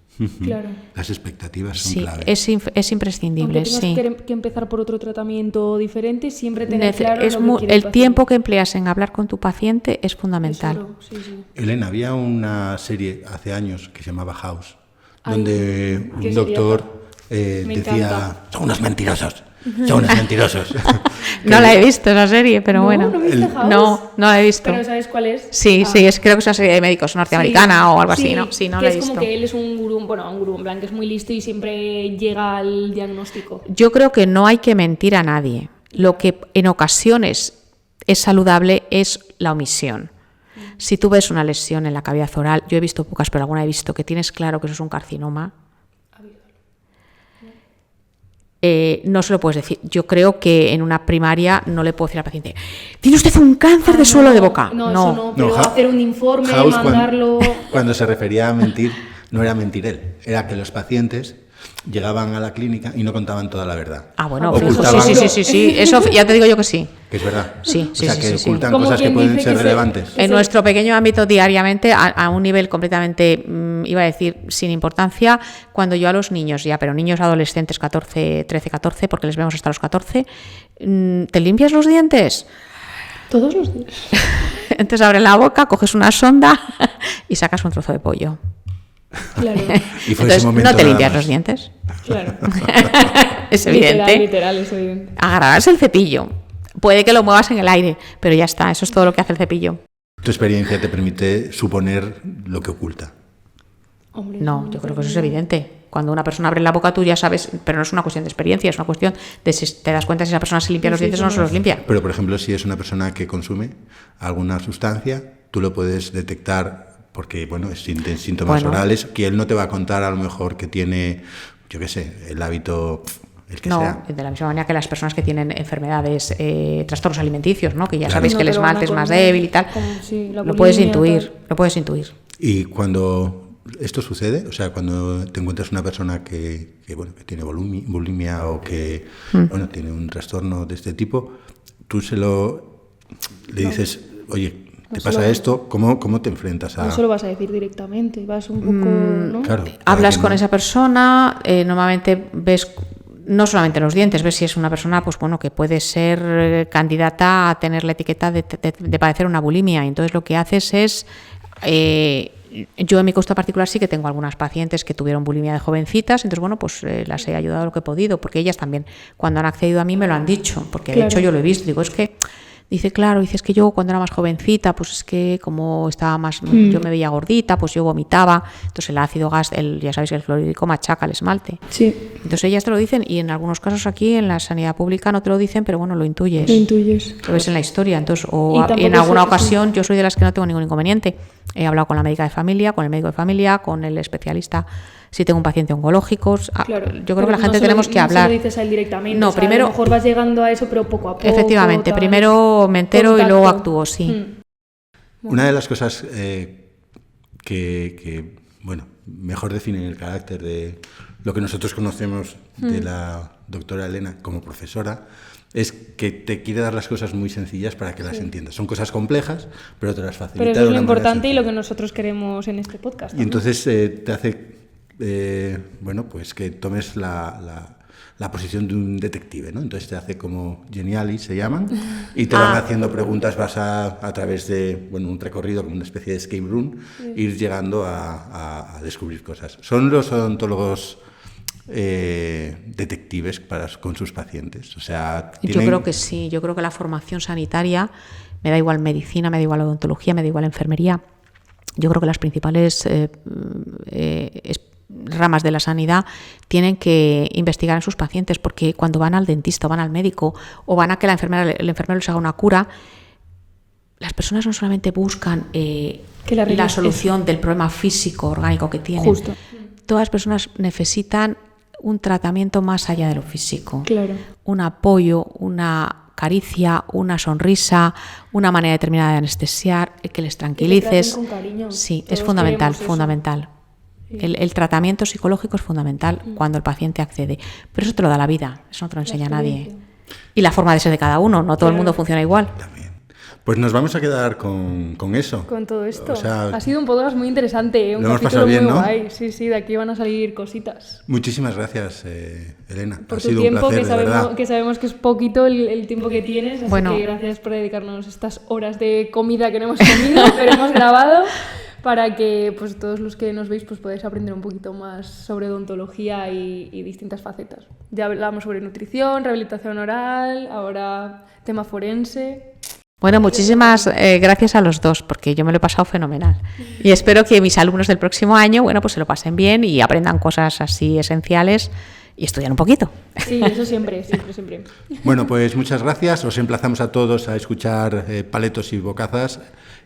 Claro. Las expectativas son Sí, clave. es imprescindible. Aunque Sí. tengas que empezar por otro tratamiento diferente, siempre tener claro Es lo que quiere el paciente. tiempo que empleas en hablar con tu paciente es fundamental. Tesoro, sí. Elena, había una serie hace años que se llamaba House, donde qué un doctor Me decía, encanta. son unos mentirosos, son unos mentirosos. No la he visto esa serie, pero ¿No? bueno. ¿No viste House? No la he visto. ¿Pero sabes cuál es? Sí, Ah. creo que es una serie de médicos norteamericana o algo así, ¿no? Sí, no que la he es como visto. que él es un gurú, en plan que es muy listo y siempre llega al diagnóstico. Yo creo que no hay que mentir a nadie. Lo que en ocasiones es saludable es la omisión. Si tú ves una lesión en la cavidad oral, yo he visto pocas, pero alguna he visto, que tienes claro que eso es un carcinoma, no se lo puedes decir. Yo creo que en una primaria no le puedo decir al paciente, tiene usted un cáncer de suelo de boca. No, eso no, pero No, hacer un informe, House, mandarlo... Cuando se refería a mentir, no era mentir él, era que los pacientes llegaban a la clínica y no contaban toda la verdad. Ah, bueno, Ocultaban- sí. Eso ya te digo yo que sí. Que es verdad. Sí, O sea, que sí. ocultan Como cosas que quien pueden dice ser que relevantes. En nuestro pequeño ámbito diariamente, a un nivel completamente, iba a decir, sin importancia, cuando yo a los niños, pero niños adolescentes, 13, 14, porque les vemos hasta los 14, ¿te limpias los dientes? Todos los días. Entonces abres la boca, coges una sonda y sacas un trozo de pollo. Claro. Y fue Entonces, ese momento no te nada limpias más. los dientes. Claro. Es evidente. Literal, es evidente. Agarrarás el cepillo. Puede que lo muevas en el aire, pero ya está. Eso es todo lo que hace el cepillo. Tu experiencia te permite suponer lo que oculta. Hombre, No, yo creo que eso es evidente. Cuando una persona abre la boca, tú ya sabes, pero no es una cuestión de experiencia, es una cuestión de si te das cuenta si esa persona se limpia los dientes o no se los limpia. Pero, por ejemplo, si es una persona que consume alguna sustancia, tú lo puedes detectar porque, bueno, es síntomas orales, que él no te va a contar a lo mejor que tiene, yo qué sé, el hábito, el que sea. No, de la misma manera que las personas que tienen enfermedades, trastornos alimenticios, ¿no? Que ya Claro. sabéis que el pero esmalte es una más cosa débil y tal. como, sí, la Lo puedes bulimia, intuir, tal. lo puedes intuir. Y cuando esto sucede, o sea, cuando te encuentras una persona que bueno, que tiene bulimia o que bueno, tiene un trastorno de este tipo, tú le dices, oye, ¿te pasa esto? ¿Cómo te enfrentas a...? No se lo vas a decir directamente, vas un poco, ¿no? Claro, Hablas con no. esa persona, normalmente ves no solamente los dientes, ves si es una persona pues bueno que puede ser candidata a tener la etiqueta de padecer una bulimia. Entonces lo que haces es, yo en mi caso particular sí que tengo algunas pacientes que tuvieron bulimia de jovencitas, entonces bueno, pues las he ayudado lo que he podido, porque ellas también cuando han accedido a mí me lo han dicho, porque de hecho yo lo he visto, digo, es que dice, claro, dice, es que yo cuando era más jovencita, pues es que como estaba más, yo me veía gordita, pues yo vomitaba, entonces el ácido gas, ya sabéis que el clorhídrico machaca el esmalte. Sí. Entonces ellas te lo dicen y en algunos casos aquí en la sanidad pública no te lo dicen, pero bueno, lo intuyes. Lo intuyes. Lo ves en la historia. Entonces, Y tampoco en alguna es- ocasión yo soy de las que no tengo ningún inconveniente. He hablado con la médica de familia, con el médico de familia, con el especialista si tengo un paciente oncológico. Claro, Yo creo que la gente tenemos que hablar. No se lo dices a él directamente. No, o sea, primero- a lo mejor vas llegando a eso, pero poco a poco. Efectivamente, tal. primero me entero y luego Contacto. actúo, sí. Una de las cosas que, bueno, mejor definen el carácter de lo que nosotros conocemos de la doctora Elena como profesora es que te quiere dar las cosas muy sencillas para que las entiendas. Son cosas complejas, pero te las facilita. Pero eso de es lo una manera importante y lo sencilla. que nosotros queremos en este podcast. Y también. entonces te hace, bueno, pues que tomes la posición de un detective, ¿no? Entonces te hace como Geniali, se llaman, y te van haciendo preguntas, vas a través de, bueno, un recorrido, como una especie de escape room, ir llegando a descubrir cosas. Son los odontólogos detectives con sus pacientes, o sea... Yo creo que sí, yo creo que la formación sanitaria, me da igual medicina, me da igual odontología, me da igual enfermería, yo creo que las principales ramas de la sanidad tienen que investigar en sus pacientes, porque cuando van al dentista o van al médico o van a que el enfermero les haga una cura, las personas no solamente buscan la solución del problema físico, orgánico que tienen. Justo. Todas las personas necesitan un tratamiento más allá de lo físico. Claro. Un apoyo, una caricia, una sonrisa, una manera determinada de anestesiar, que les tranquilices. Con cariño. Sí, Todos es fundamental, queremos eso. fundamental. El tratamiento psicológico es fundamental cuando el paciente accede. Pero eso te lo da la vida, eso no te lo enseña nadie. Y la forma de ser de cada uno, no todo el mundo funciona igual. También. Pues nos vamos a quedar con eso. Con todo esto. O sea, ha sido un podcast muy interesante, un lo hemos capítulo pasado bien, muy ¿no? guay. Sí, sí, de aquí van a salir cositas. muchísimas gracias, Elena. Por Ha tu sido tiempo, un placer, de verdad. que sabemos que es poquito el tiempo que tienes, así Bueno. que gracias por dedicarnos estas horas de comida que no hemos comido, pero hemos grabado, para que pues todos los que nos veis pues podáis aprender un poquito más sobre odontología y distintas facetas. Ya hablamos sobre nutrición, rehabilitación oral, ahora tema forense. Bueno, muchísimas gracias a los dos, porque yo me lo he pasado fenomenal. Y espero que mis alumnos del próximo año, bueno, pues se lo pasen bien y aprendan cosas así esenciales y estudian un poquito. Sí, eso siempre, siempre, siempre. Bueno, pues muchas gracias. Os emplazamos a todos a escuchar Paletos y Bocazas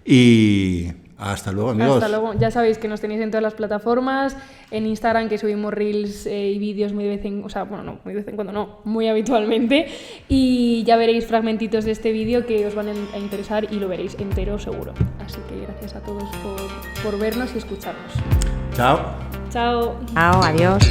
y hasta luego, amigos. Hasta luego. Ya sabéis que nos tenéis en todas las plataformas, en Instagram, que subimos reels y vídeos muy de vez en, o sea, bueno, no, muy de vez en cuando no, muy habitualmente, y ya veréis fragmentitos de este vídeo que os van a interesar y lo veréis entero seguro. Así que gracias a todos por vernos y escucharnos. Chao. Chao. Chao, adiós.